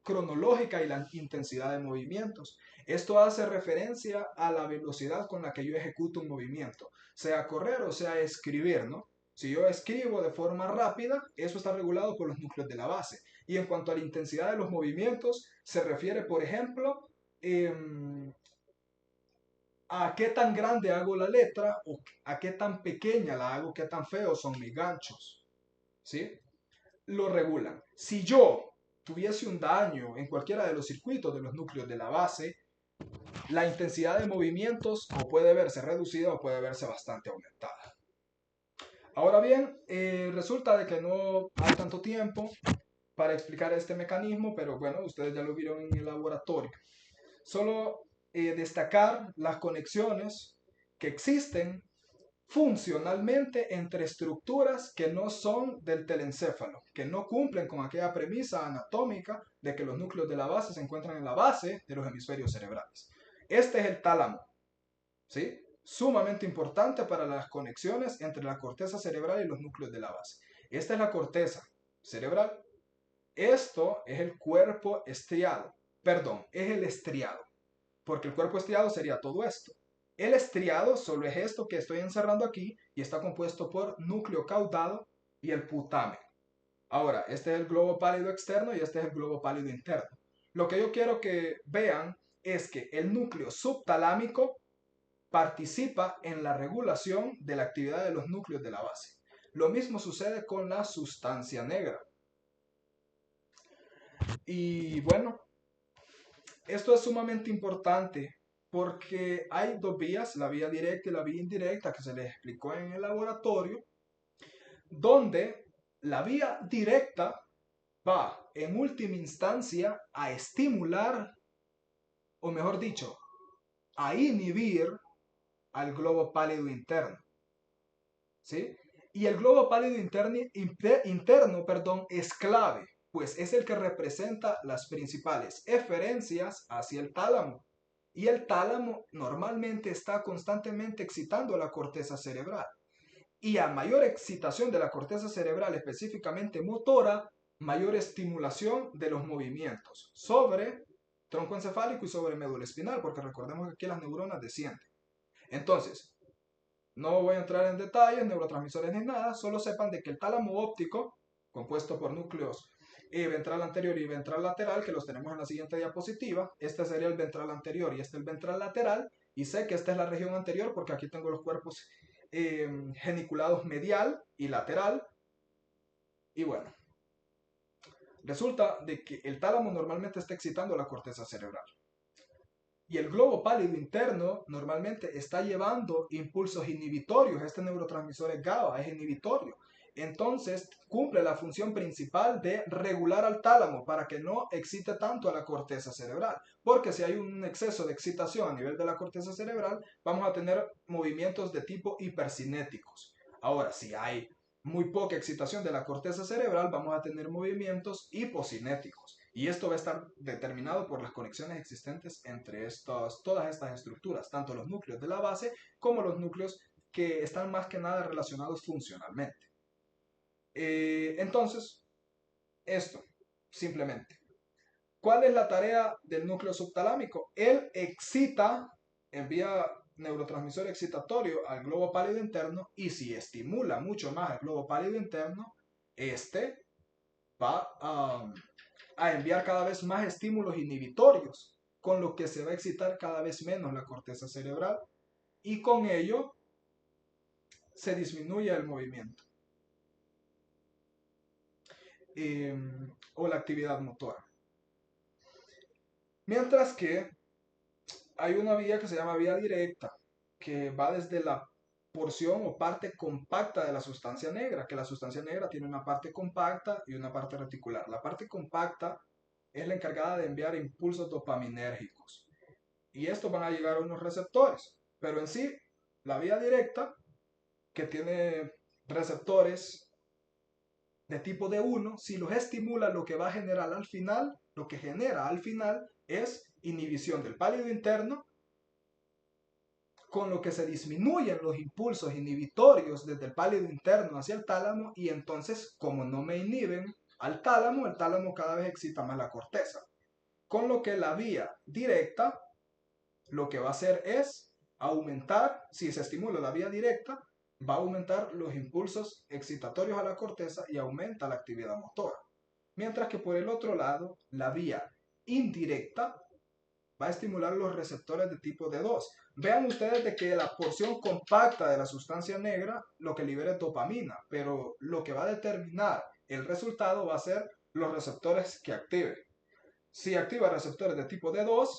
cronológica y la intensidad de movimientos. Esto hace referencia a la velocidad con la que yo ejecuto un movimiento, sea correr o sea escribir, ¿no? Si yo escribo de forma rápida, eso está regulado por los núcleos de la base. Y en cuanto a la intensidad de los movimientos, se refiere, por ejemplo, a qué tan grande hago la letra o a qué tan pequeña la hago, qué tan feos son mis ganchos, ¿sí? Lo regulan. Si yo tuviese un daño en cualquiera de los circuitos de los núcleos de la base, la intensidad de movimientos o puede verse reducida o puede verse bastante aumentada. Ahora bien, resulta de que no hay tanto tiempo para explicar este mecanismo, pero bueno, ustedes ya lo vieron en el laboratorio. Solo destacar las conexiones que existen funcionalmente entre estructuras que no son del telencéfalo, que no cumplen con aquella premisa anatómica de que los núcleos de la base se encuentran en la base de los hemisferios cerebrales. Este es el tálamo, ¿sí? Sumamente importante para las conexiones entre la corteza cerebral y los núcleos de la base. Esta es la corteza cerebral. Esto es el cuerpo estriado. Perdón, es el estriado. Porque el cuerpo estriado sería todo esto. El estriado solo es esto que estoy encerrando aquí y está compuesto por núcleo caudado y el putamen. Ahora, este es el globo pálido externo y este es el globo pálido interno. Lo que yo quiero que vean es que el núcleo subtalámico participa en la regulación de la actividad de los núcleos de la base. Lo mismo sucede con la sustancia negra. Y bueno, esto es sumamente importante porque hay dos vías, la vía directa y la vía indirecta que se les explicó en el laboratorio, donde la vía directa va en última instancia a estimular, o mejor dicho, a inhibir al globo pálido interno. ¿Sí? Y el globo pálido interno, es clave, pues es el que representa las principales eferencias hacia el tálamo. Y el tálamo normalmente está constantemente excitando a la corteza cerebral. Y a mayor excitación de la corteza cerebral, específicamente motora, mayor estimulación de los movimientos sobre tronco encefálico y sobre médula espinal, porque recordemos que aquí las neuronas descienden. Entonces, no voy a entrar en detalles, neurotransmisores ni nada, solo sepan de que el tálamo óptico, compuesto por núcleos ventral anterior y ventral lateral, que los tenemos en la siguiente diapositiva, este sería el ventral anterior y este el ventral lateral, y sé que esta es la región anterior porque aquí tengo los cuerpos geniculados medial y lateral, y bueno, resulta de que el tálamo normalmente está excitando la corteza cerebral. Y el globo pálido interno normalmente está llevando impulsos inhibitorios. Este neurotransmisor es GABA, es inhibitorio. Entonces cumple la función principal de regular al tálamo para que no excite tanto a la corteza cerebral. Porque si hay un exceso de excitación a nivel de la corteza cerebral, vamos a tener movimientos de tipo hipercinéticos. Ahora, si hay muy poca excitación de la corteza cerebral, vamos a tener movimientos hipocinéticos. Y esto va a estar determinado por las conexiones existentes entre todas estas estructuras, tanto los núcleos de la base como los núcleos que están más que nada relacionados funcionalmente. Entonces, esto, simplemente. ¿Cuál es la tarea del núcleo subtalámico? Él excita, envía neurotransmisor excitatorio al globo pálido interno y si estimula mucho más el globo pálido interno, este va a enviar cada vez más estímulos inhibitorios, con lo que se va a excitar cada vez menos la corteza cerebral y con ello se disminuye el movimiento o la actividad motora. Mientras que hay una vía que se llama vía directa, que va desde la porción o parte compacta de la sustancia negra, que la sustancia negra tiene una parte compacta y una parte reticular. La parte compacta es la encargada de enviar impulsos dopaminérgicos. Y estos van a llegar a unos receptores. Pero en sí, la vía directa, que tiene receptores de tipo D1, si los estimula, lo que va a generar al final, lo que genera al final es inhibición del pálido interno, con lo que se disminuyen los impulsos inhibitorios desde el pálido interno hacia el tálamo y entonces, como no me inhiben al tálamo, el tálamo cada vez excita más la corteza. Con lo que la vía directa lo que va a hacer es aumentar, si se estimula la vía directa, va a aumentar los impulsos excitatorios a la corteza y aumenta la actividad motora. Mientras que por el otro lado, la vía indirecta va a estimular los receptores de tipo D2. Vean ustedes de que la porción compacta de la sustancia negra lo que libera es dopamina, pero lo que va a determinar el resultado va a ser los receptores que active. Si activa receptores de tipo D2,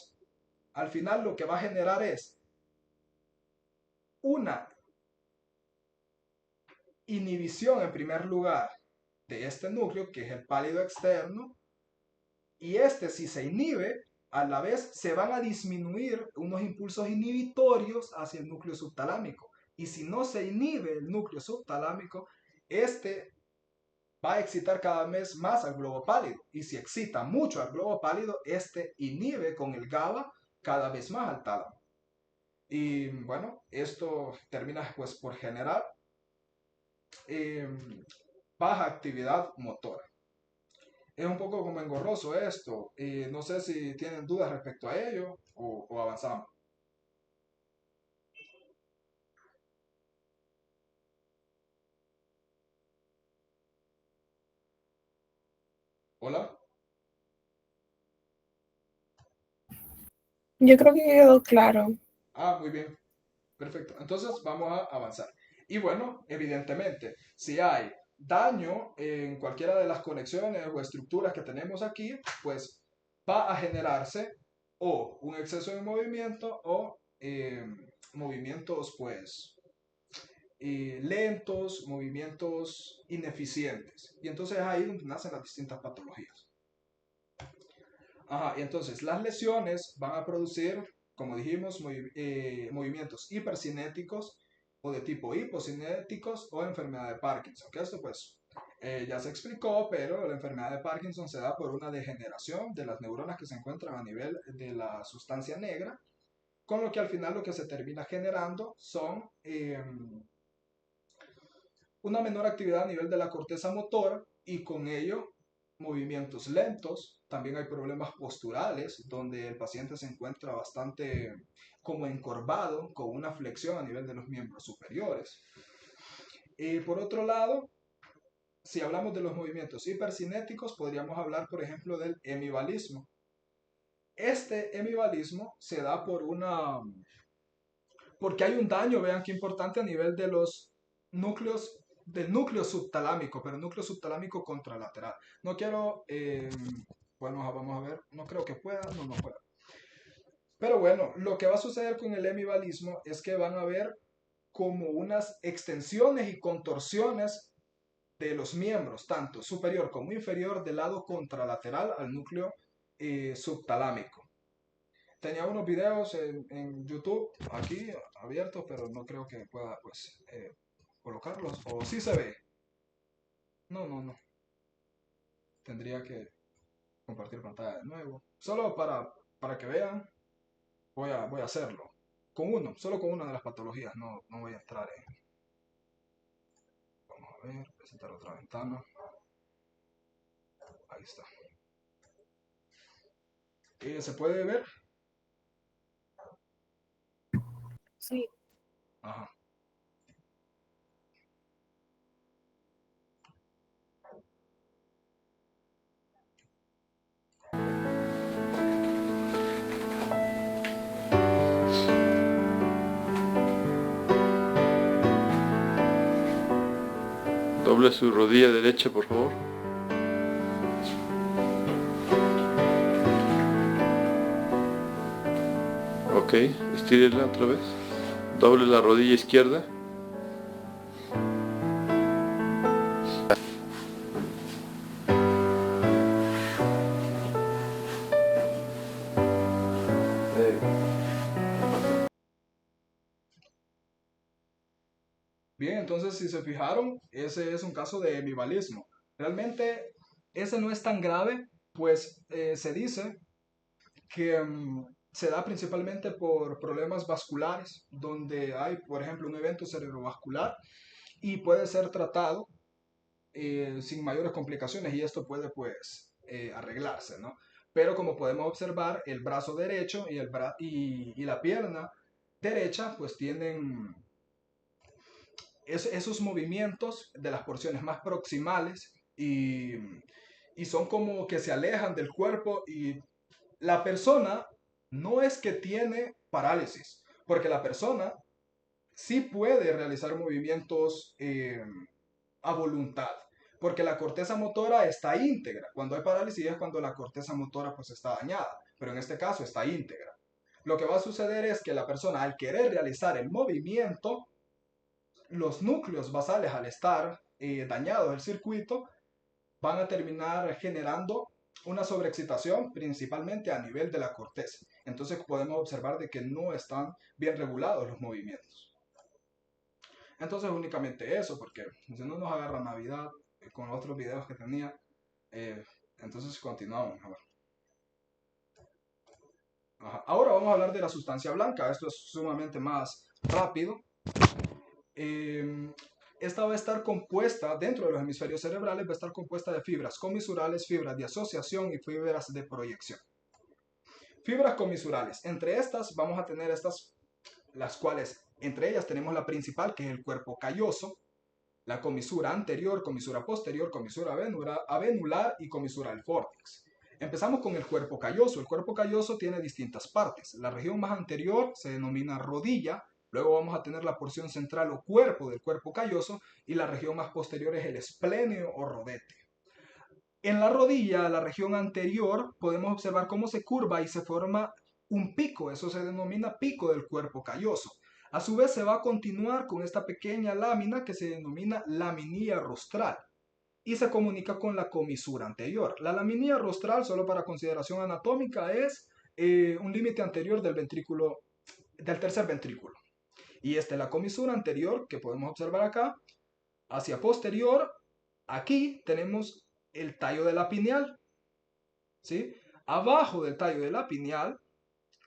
al final lo que va a generar es una inhibición en primer lugar de este núcleo, que es el pálido externo, y este si se inhibe, a la vez se van a disminuir unos impulsos inhibitorios hacia el núcleo subtalámico. Y si no se inhibe el núcleo subtalámico, este va a excitar cada vez más al globo pálido. Y si excita mucho al globo pálido, este inhibe con el GABA cada vez más al tálamo. Y bueno, esto termina pues por generar eh, baja actividad motora. Es un poco como engorroso esto y no sé si tienen dudas respecto a ello o avanzamos. Hola. Yo creo que quedó claro. Ah, muy bien. Perfecto. Entonces vamos a avanzar. Y bueno, evidentemente, si hay daño en cualquiera de las conexiones o estructuras que tenemos aquí, pues va a generarse o un exceso de movimiento o movimientos pues lentos, movimientos ineficientes. Y entonces es ahí donde nacen las distintas patologías. Ajá, y entonces las lesiones van a producir, como dijimos, movimientos hipercinéticos o de tipo hipocinéticos o enfermedad de Parkinson. Que esto pues ya se explicó, pero la enfermedad de Parkinson se da por una degeneración de las neuronas que se encuentran a nivel de la sustancia negra, con lo que al final lo que se termina generando son una menor actividad a nivel de la corteza motora y con ello movimientos lentos. También hay problemas posturales donde el paciente se encuentra bastante como encorvado con una flexión a nivel de los miembros superiores. Por otro lado, si hablamos de los movimientos hipercinéticos, podríamos hablar, por ejemplo, del hemivalismo. Este hemivalismo se da porque hay un daño, vean qué importante, a nivel de los núcleos, del núcleo subtalámico, pero núcleo subtalámico contralateral. No quiero, bueno, vamos a ver, no creo que pueda, no pueda. Pero bueno, lo que va a suceder con el hemivalismo es que van a haber como unas extensiones y contorsiones de los miembros, tanto superior como inferior, del lado contralateral al núcleo subtalámico. Tenía unos videos en YouTube aquí abiertos, pero no creo que pueda pues colocarlos. O sí se ve. No, no, no. Tendría que compartir pantalla de nuevo. Solo para que vean, voy a hacerlo. Con uno, solo con una de las patologías. No, no voy a entrar en... Vamos a ver, presentar otra ventana. Ahí está. ¿Se puede ver? Sí. Ajá. Doble su rodilla derecha, por favor. Ok, estírela otra vez. Doble la rodilla izquierda. Bien, entonces si se fijaron, ese es un caso de hemivalismo. Realmente ese no es tan grave, pues se dice que se da principalmente por problemas vasculares, donde hay, por ejemplo, un evento cerebrovascular y puede ser tratado sin mayores complicaciones y esto puede pues arreglarse, ¿no? Pero como podemos observar, el brazo derecho y la pierna derecha pues tienen esos movimientos de las porciones más proximales y son como que se alejan del cuerpo y la persona no es que tiene parálisis, porque la persona sí puede realizar movimientos a voluntad, porque la corteza motora está íntegra. Cuando hay parálisis es cuando la corteza motora pues está dañada, pero en este caso está íntegra. Lo que va a suceder es que la persona al querer realizar el movimiento, los núcleos basales al estar dañados el circuito, van a terminar generando una sobreexcitación principalmente a nivel de la corteza. Entonces podemos observar de que no están bien regulados los movimientos. Entonces únicamente eso, porque si no nos agarra Navidad con otros videos que tenía, eh, entonces continuamos. Ajá. Ahora vamos a hablar de la sustancia blanca. Esto es sumamente más rápido. Eh, Esta va a estar compuesta, dentro de los hemisferios cerebrales, va a estar compuesta de fibras comisurales, fibras de asociación y fibras de proyección. Fibras comisurales. Entre estas vamos a tener estas, las cuales, entre ellas tenemos la principal, que es el cuerpo calloso, la comisura anterior, comisura posterior, comisura avenular y comisura del fórtex. Empezamos con el cuerpo calloso. El cuerpo calloso tiene distintas partes. La región más anterior se denomina rodilla, luego vamos a tener la porción central o cuerpo del cuerpo calloso y la región más posterior es el espléneo o rodete. En la rodilla, la región anterior, podemos observar cómo se curva y se forma un pico, eso se denomina pico del cuerpo calloso. A su vez se va a continuar con esta pequeña lámina que se denomina laminilla rostral y se comunica con la comisura anterior. La laminilla rostral, solo para consideración anatómica, es un límite anterior del ventrículo, del tercer ventrículo. Y esta es la comisura anterior que podemos observar acá. Hacia posterior, aquí tenemos el tallo de la pineal, ¿sí? Abajo del tallo de la pineal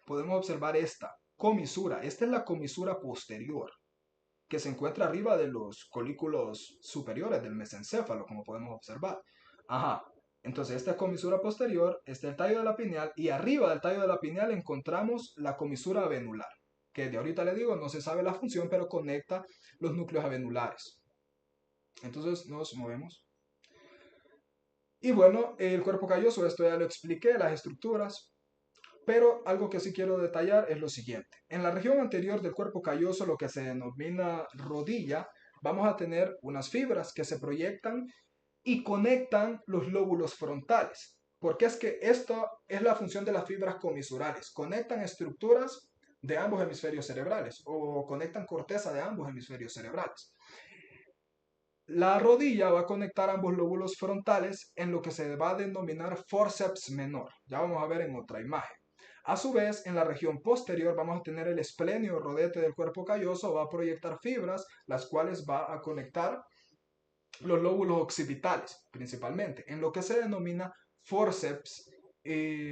podemos observar esta comisura. Esta es la comisura posterior, que se encuentra arriba de los colículos superiores del mesencéfalo, como podemos observar. Ajá. Entonces, esta es comisura posterior, este es el tallo de la pineal, y arriba del tallo de la pineal encontramos la comisura avenular, que de ahorita le digo, no se sabe la función, pero conecta los núcleos avenulares. Entonces, nos movemos. Y bueno, el cuerpo calloso, esto ya lo expliqué, las estructuras, pero algo que sí quiero detallar es lo siguiente. En la región anterior del cuerpo calloso, lo que se denomina rodilla, vamos a tener unas fibras que se proyectan y conectan los lóbulos frontales. Porque es que esto es la función de las fibras comisurales. Conectan estructuras de ambos hemisferios cerebrales o conectan corteza de ambos hemisferios cerebrales. La rodilla va a conectar ambos lóbulos frontales en lo que se va a denominar forceps menor. Ya vamos a ver en otra imagen. A su vez, en la región posterior vamos a tener el esplenio rodete del cuerpo calloso, va a proyectar fibras, las cuales va a conectar los lóbulos occipitales, principalmente, en lo que se denomina forceps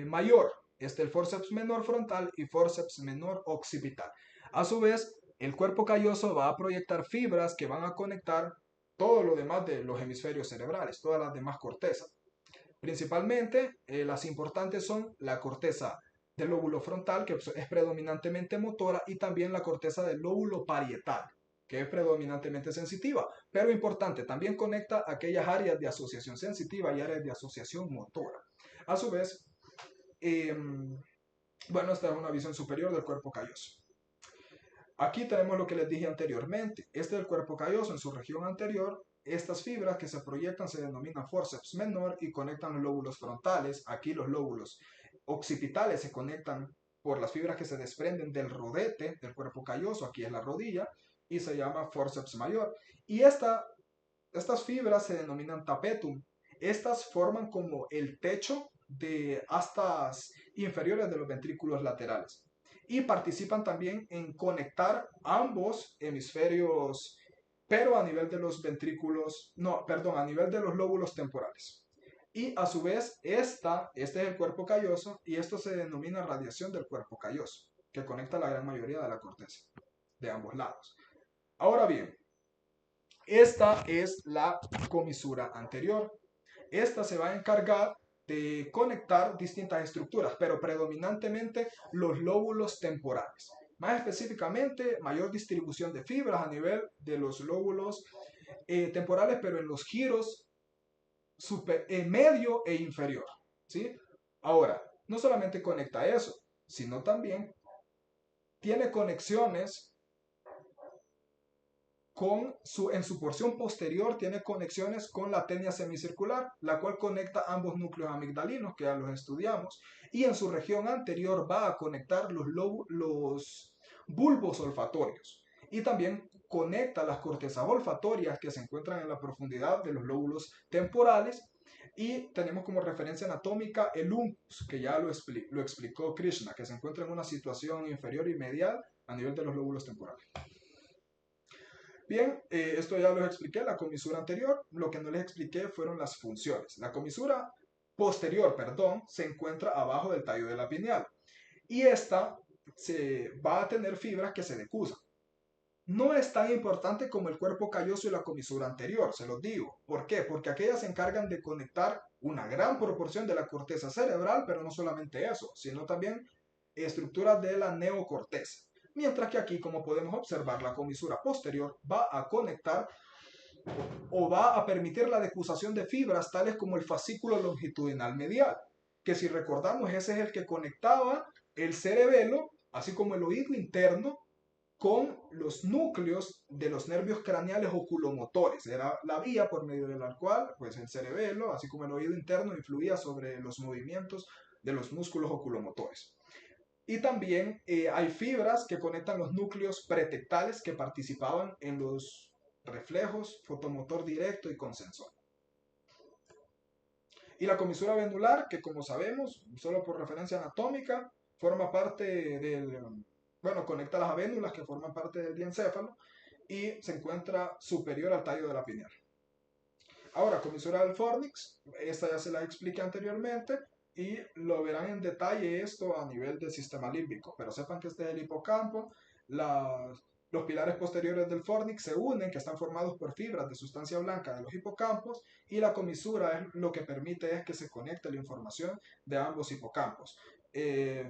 mayor. El forceps menor frontal y forceps menor occipital. A su vez, el cuerpo calloso va a proyectar fibras que van a conectar todo lo demás de los hemisferios cerebrales, todas las demás cortezas. Principalmente, las importantes son la corteza del lóbulo frontal, que es predominantemente motora, y también la corteza del lóbulo parietal, que es predominantemente sensitiva, pero importante, también conecta aquellas áreas de asociación sensitiva y áreas de asociación motora. A su vez, bueno, esta es una visión superior del cuerpo calloso. Aquí tenemos lo que les dije anteriormente. Este es el cuerpo calloso en su región anterior. Estas fibras que se proyectan se denominan forceps menor y conectan los lóbulos frontales. Aquí los lóbulos occipitales se conectan por las fibras que se desprenden del rodete del cuerpo calloso. Aquí es la rodilla y se llama forceps mayor. Y estas fibras se denominan tapetum. Estas forman como el techo de astas inferiores de los ventrículos laterales y participan también en conectar ambos hemisferios, pero a nivel de los ventrículos, no, perdón, a nivel de los lóbulos temporales. Y a su vez, este es el cuerpo calloso y esto se denomina radiación del cuerpo calloso, que conecta la gran mayoría de la corteza de ambos lados. Ahora bien, esta es la comisura anterior. Esta se va a encargar de conectar distintas estructuras, pero predominantemente los lóbulos temporales. Más específicamente, mayor distribución de fibras a nivel de los lóbulos temporales, pero en los giros medio e inferior. ¿Sí? Ahora, no solamente conecta eso, sino también tiene conexiones en su porción posterior tiene conexiones con la tenia semicircular, la cual conecta ambos núcleos amigdalinos, que ya los estudiamos, y en su región anterior va a conectar los bulbos olfatorios, y también conecta las cortezas olfatorias que se encuentran en la profundidad de los lóbulos temporales, y tenemos como referencia anatómica el uncus, que ya lo explicó Krishna, que se encuentra en una situación inferior y medial a nivel de los lóbulos temporales. Bien, esto ya lo expliqué, la comisura anterior. Lo que no les expliqué fueron las funciones. La comisura posterior, perdón, se encuentra abajo del tallo de la pineal. Y esta se va a tener fibras que se decusan. No es tan importante como el cuerpo calloso y la comisura anterior, se los digo. ¿Por qué? Porque aquellas se encargan de conectar una gran proporción de la corteza cerebral, pero no solamente eso, sino también estructuras de la neocorteza. Mientras que aquí, como podemos observar, la comisura posterior va a conectar o va a permitir la decusación de fibras tales como el fascículo longitudinal medial, que si recordamos ese es el que conectaba el cerebelo, así como el oído interno, con los núcleos de los nervios craneales oculomotores. Era la vía por medio de la cual pues, el cerebelo, así como el oído interno, influía sobre los movimientos de los músculos oculomotores. Y también hay fibras que conectan los núcleos pretectales que participaban en los reflejos, fotomotor directo y consensor. Y la comisura venular, que como sabemos, solo por referencia anatómica, forma parte bueno, conecta las avénulas que forman parte del diencéfalo y se encuentra superior al tallo de la pineal. Ahora, comisura del fornix, esta ya se la expliqué anteriormente, y lo verán en detalle esto a nivel del sistema límbico, pero sepan que este es el hipocampo, los pilares posteriores del fornix se unen, que están formados por fibras de sustancia blanca de los hipocampos, y la comisura es lo que permite es que se conecte la información de ambos hipocampos.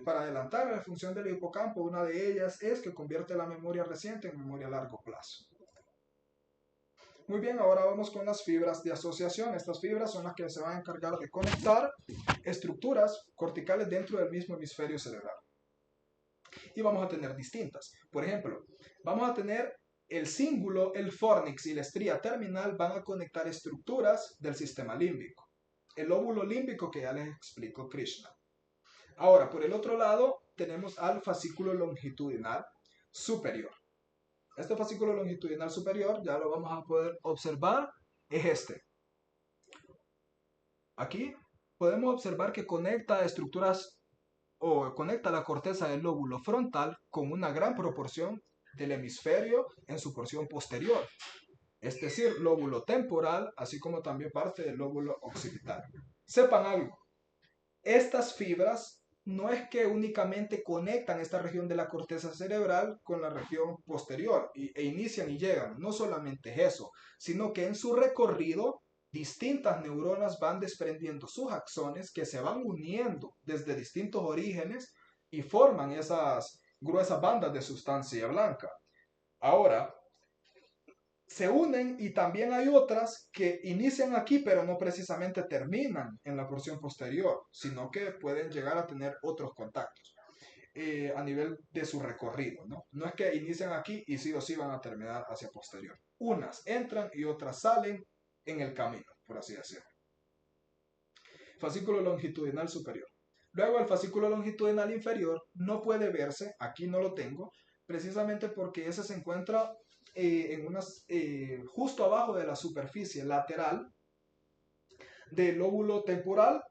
Para adelantar la función del hipocampo, una de ellas es que convierte la memoria reciente en memoria a largo plazo. Muy bien, ahora vamos con las fibras de asociación. Estas fibras son las que se van a encargar de conectar estructuras corticales dentro del mismo hemisferio cerebral. Y vamos a tener distintas. Por ejemplo, vamos a tener el cíngulo, el fornix y la estría terminal van a conectar estructuras del sistema límbico. el lóbulo límbico que ya les explicó Krishna. Ahora, por el otro lado, tenemos al fascículo longitudinal superior. Este fascículo longitudinal superior, ya lo vamos a poder observar, es este. Aquí podemos observar que conecta estructuras o conecta la corteza del lóbulo frontal con una gran proporción del hemisferio en su porción posterior, es decir, lóbulo temporal, así como también parte del lóbulo occipital. Sepan algo, estas fibras no es que únicamente conectan esta región de la corteza cerebral con la región posterior e inician y llegan, no solamente es eso, sino que en su recorrido distintas neuronas van desprendiendo sus axones que se van uniendo desde distintos orígenes y forman esas gruesas bandas de sustancia blanca. Ahora, se unen y también hay otras que inician aquí pero no precisamente terminan en la porción posterior, sino que pueden llegar a tener otros contactos a nivel de su recorrido, ¿no? No es que inician aquí y sí o sí van a terminar hacia posterior. Unas entran y otras salen en el camino, por así decirlo. Fascículo longitudinal superior. Luego el fascículo longitudinal inferior no puede verse, aquí no lo tengo, precisamente porque ese se encuentra justo abajo de la superficie lateral del lóbulo temporal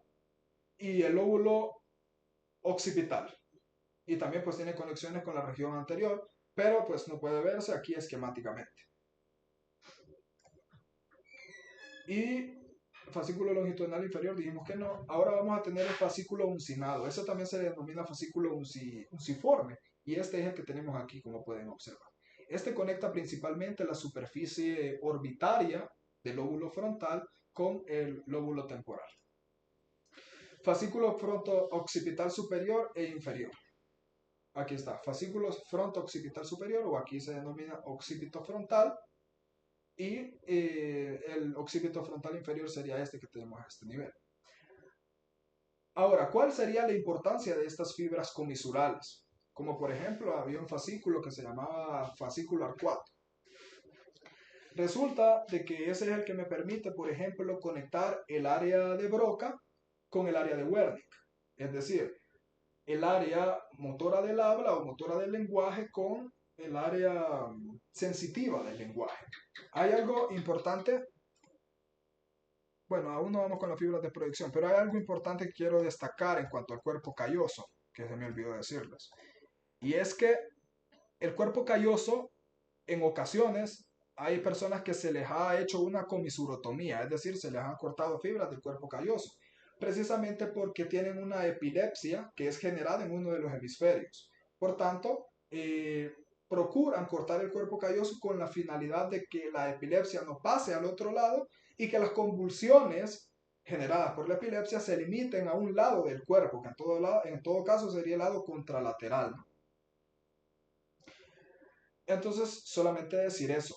y el lóbulo occipital. Y también pues tiene conexiones con la región anterior, pero pues no puede verse aquí esquemáticamente. Y fascículo longitudinal inferior dijimos que no. Ahora vamos a tener el fascículo uncinado. Eso también se denomina fascículo unciforme. Y este es el que tenemos aquí, como pueden observar. Este conecta principalmente la superficie orbitaria del lóbulo frontal con el lóbulo temporal. Fascículo fronto-occipital superior e inferior. Aquí está, fascículo fronto-occipital superior, o aquí se denomina occipito frontal. Y el occipito frontal inferior sería este que tenemos a este nivel. Ahora, ¿cuál sería la importancia de estas fibras comisurales? Como por ejemplo, había un fascículo que se llamaba fascículo arcuato. Resulta de que ese es el que me permite, por ejemplo, conectar el área de Broca con el área de Wernicke. Es decir, el área motora del habla o motora del lenguaje con el área sensitiva del lenguaje. Hay algo importante, bueno, aún no vamos con las fibras de proyección, pero hay algo importante que quiero destacar en cuanto al cuerpo calloso, que se me olvidó decirles. Y es que el cuerpo calloso, en ocasiones, hay personas que se les ha hecho una comisurotomía, es decir, se les han cortado fibras del cuerpo calloso, precisamente porque tienen una epilepsia que es generada en uno de los hemisferios. Por tanto, procuran cortar el cuerpo calloso con la finalidad de que la epilepsia no pase al otro lado y que las convulsiones generadas por la epilepsia se limiten a un lado del cuerpo, que en todo caso sería el lado contralateral, ¿no? Entonces, solamente decir eso.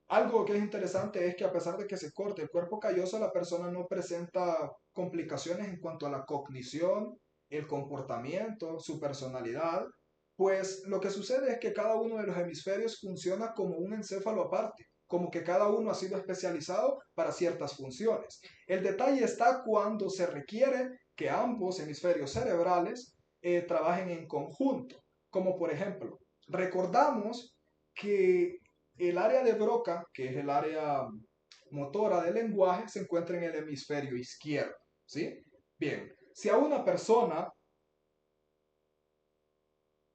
Algo que es interesante es que a pesar de que se corte el cuerpo calloso, la persona no presenta complicaciones en cuanto a la cognición, el comportamiento, su personalidad, pues lo que sucede es que cada uno de los hemisferios funciona como un encéfalo aparte, como que cada uno ha sido especializado para ciertas funciones. El detalle está cuando se requiere que ambos hemisferios cerebrales trabajen en conjunto, como por ejemplo, recordamos que el área de Broca, que es el área motora del lenguaje, se encuentra en el hemisferio izquierdo, ¿sí? Bien, si a una persona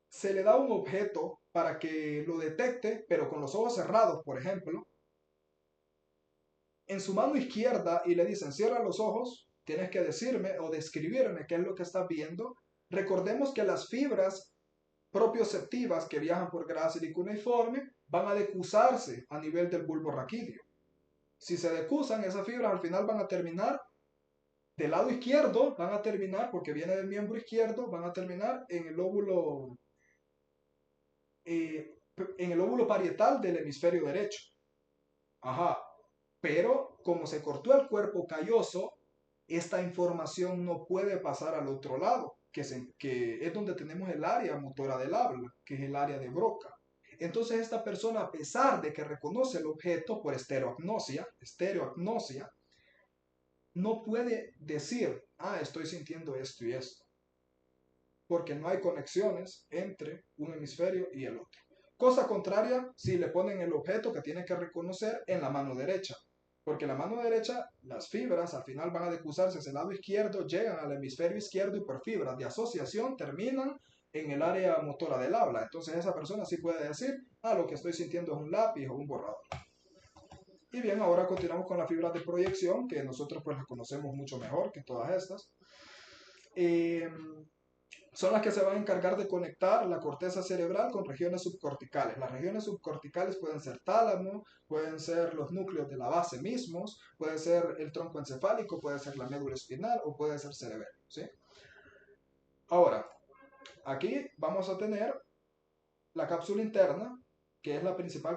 se le da un objeto para que lo detecte, pero con los ojos cerrados, por ejemplo, en su mano izquierda y le dicen cierra los ojos, tienes que decirme o describirme qué es lo que estás viendo. Recordemos que las fibras propioceptivas que viajan por grasa cuneiforme van a decusarse a nivel del bulbo raquídeo. Si se decusan, esas fibras al final van a terminar del lado izquierdo, van a terminar, porque viene del miembro izquierdo, van a terminar en el lóbulo parietal del hemisferio derecho. Ajá, pero como se cortó el cuerpo calloso, esta información no puede pasar al otro lado, que es donde tenemos el área motora del habla, que es el área de Broca. Entonces esta persona, a pesar de que reconoce el objeto por estereoagnosia, no puede decir, estoy sintiendo esto y esto, porque no hay conexiones entre un hemisferio y el otro. Cosa contraria si le ponen el objeto que tiene que reconocer en la mano derecha, porque la mano derecha, las fibras al final van a decusarse hacia el lado izquierdo, llegan al hemisferio izquierdo y por fibras de asociación terminan en el área motora del habla. Entonces esa persona sí puede decir, lo que estoy sintiendo es un lápiz o un borrador. Y bien, ahora continuamos con las fibras de proyección, que nosotros pues las conocemos mucho mejor que todas estas. Son las que se van a encargar de conectar la corteza cerebral con regiones subcorticales. Las regiones subcorticales pueden ser tálamo, pueden ser los núcleos de la base mismos, puede ser el tronco encefálico, puede ser la médula espinal o puede ser cerebelo, ¿sí? Ahora, aquí vamos a tener la cápsula interna, que es la principal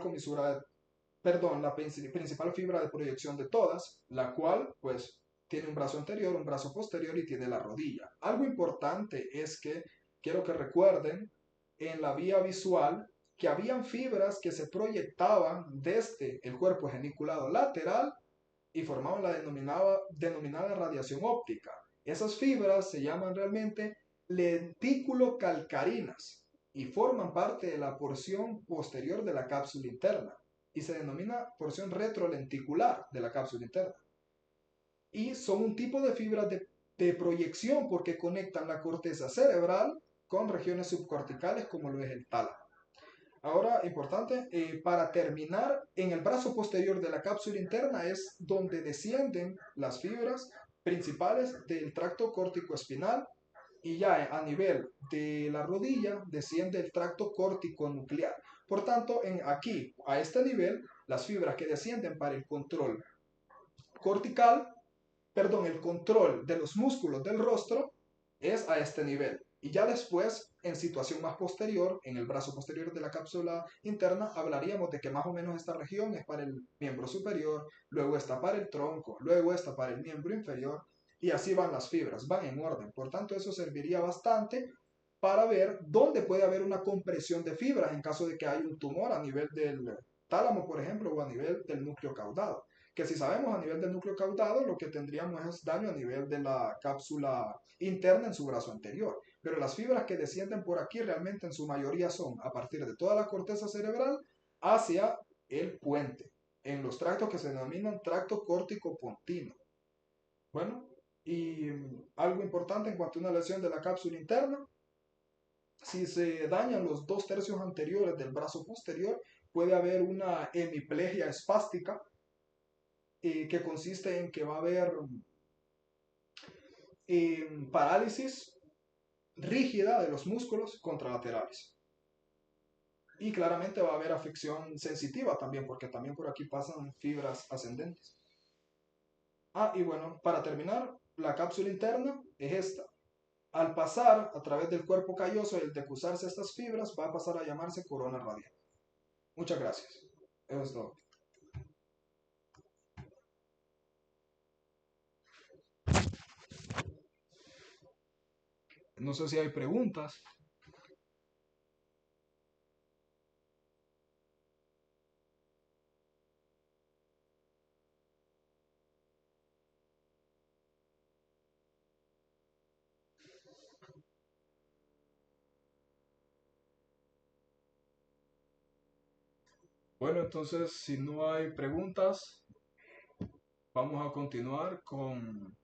la principal fibra de proyección de todas, la cual pues tiene un brazo anterior, un brazo posterior y tiene la rodilla. Algo importante es que quiero que recuerden en la vía visual que habían fibras que se proyectaban desde el cuerpo geniculado lateral y formaban la denominada radiación óptica. Esas fibras se llaman realmente lentículo-calcarinas y forman parte de la porción posterior de la cápsula interna y se denomina porción retrolenticular de la cápsula interna. Y son un tipo de fibras de proyección porque conectan la corteza cerebral con regiones subcorticales como lo es el tálamo. Ahora, importante, para terminar, en el brazo posterior de la cápsula interna es donde descienden las fibras principales del tracto córtico-espinal y ya a nivel de la rodilla desciende el tracto córtico nuclear. Por tanto, aquí, a este nivel, las fibras que descienden para el control el control de los músculos del rostro es a este nivel. Y ya después, en situación más posterior, en el brazo posterior de la cápsula interna, hablaríamos de que más o menos esta región es para el miembro superior, luego está para el tronco, luego está para el miembro inferior, y así van las fibras, van en orden. Por tanto, eso serviría bastante para ver dónde puede haber una compresión de fibras en caso de que haya un tumor a nivel del tálamo, por ejemplo, o a nivel del núcleo caudado. Que si sabemos a nivel del núcleo caudado, lo que tendríamos es daño a nivel de la cápsula interna en su brazo anterior. Pero las fibras que descienden por aquí realmente en su mayoría son a partir de toda la corteza cerebral hacia el puente, en los tractos que se denominan tracto córtico-pontino. Bueno, y algo importante en cuanto a una lesión de la cápsula interna, si se dañan los 2/3 anteriores del brazo posterior, puede haber una hemiplegia espástica, que consiste en que va a haber parálisis rígida de los músculos contralaterales. Y claramente va a haber afección sensitiva también, porque también por aquí pasan fibras ascendentes. Y bueno, para terminar, la cápsula interna es esta. Al pasar a través del cuerpo calloso y el decusarse estas fibras, va a pasar a llamarse corona radial. Muchas gracias. Eso es todo. No sé si hay preguntas. Bueno, entonces, si no hay preguntas, vamos a continuar con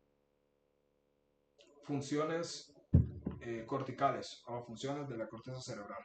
funciones corticales o funciones de la corteza cerebral.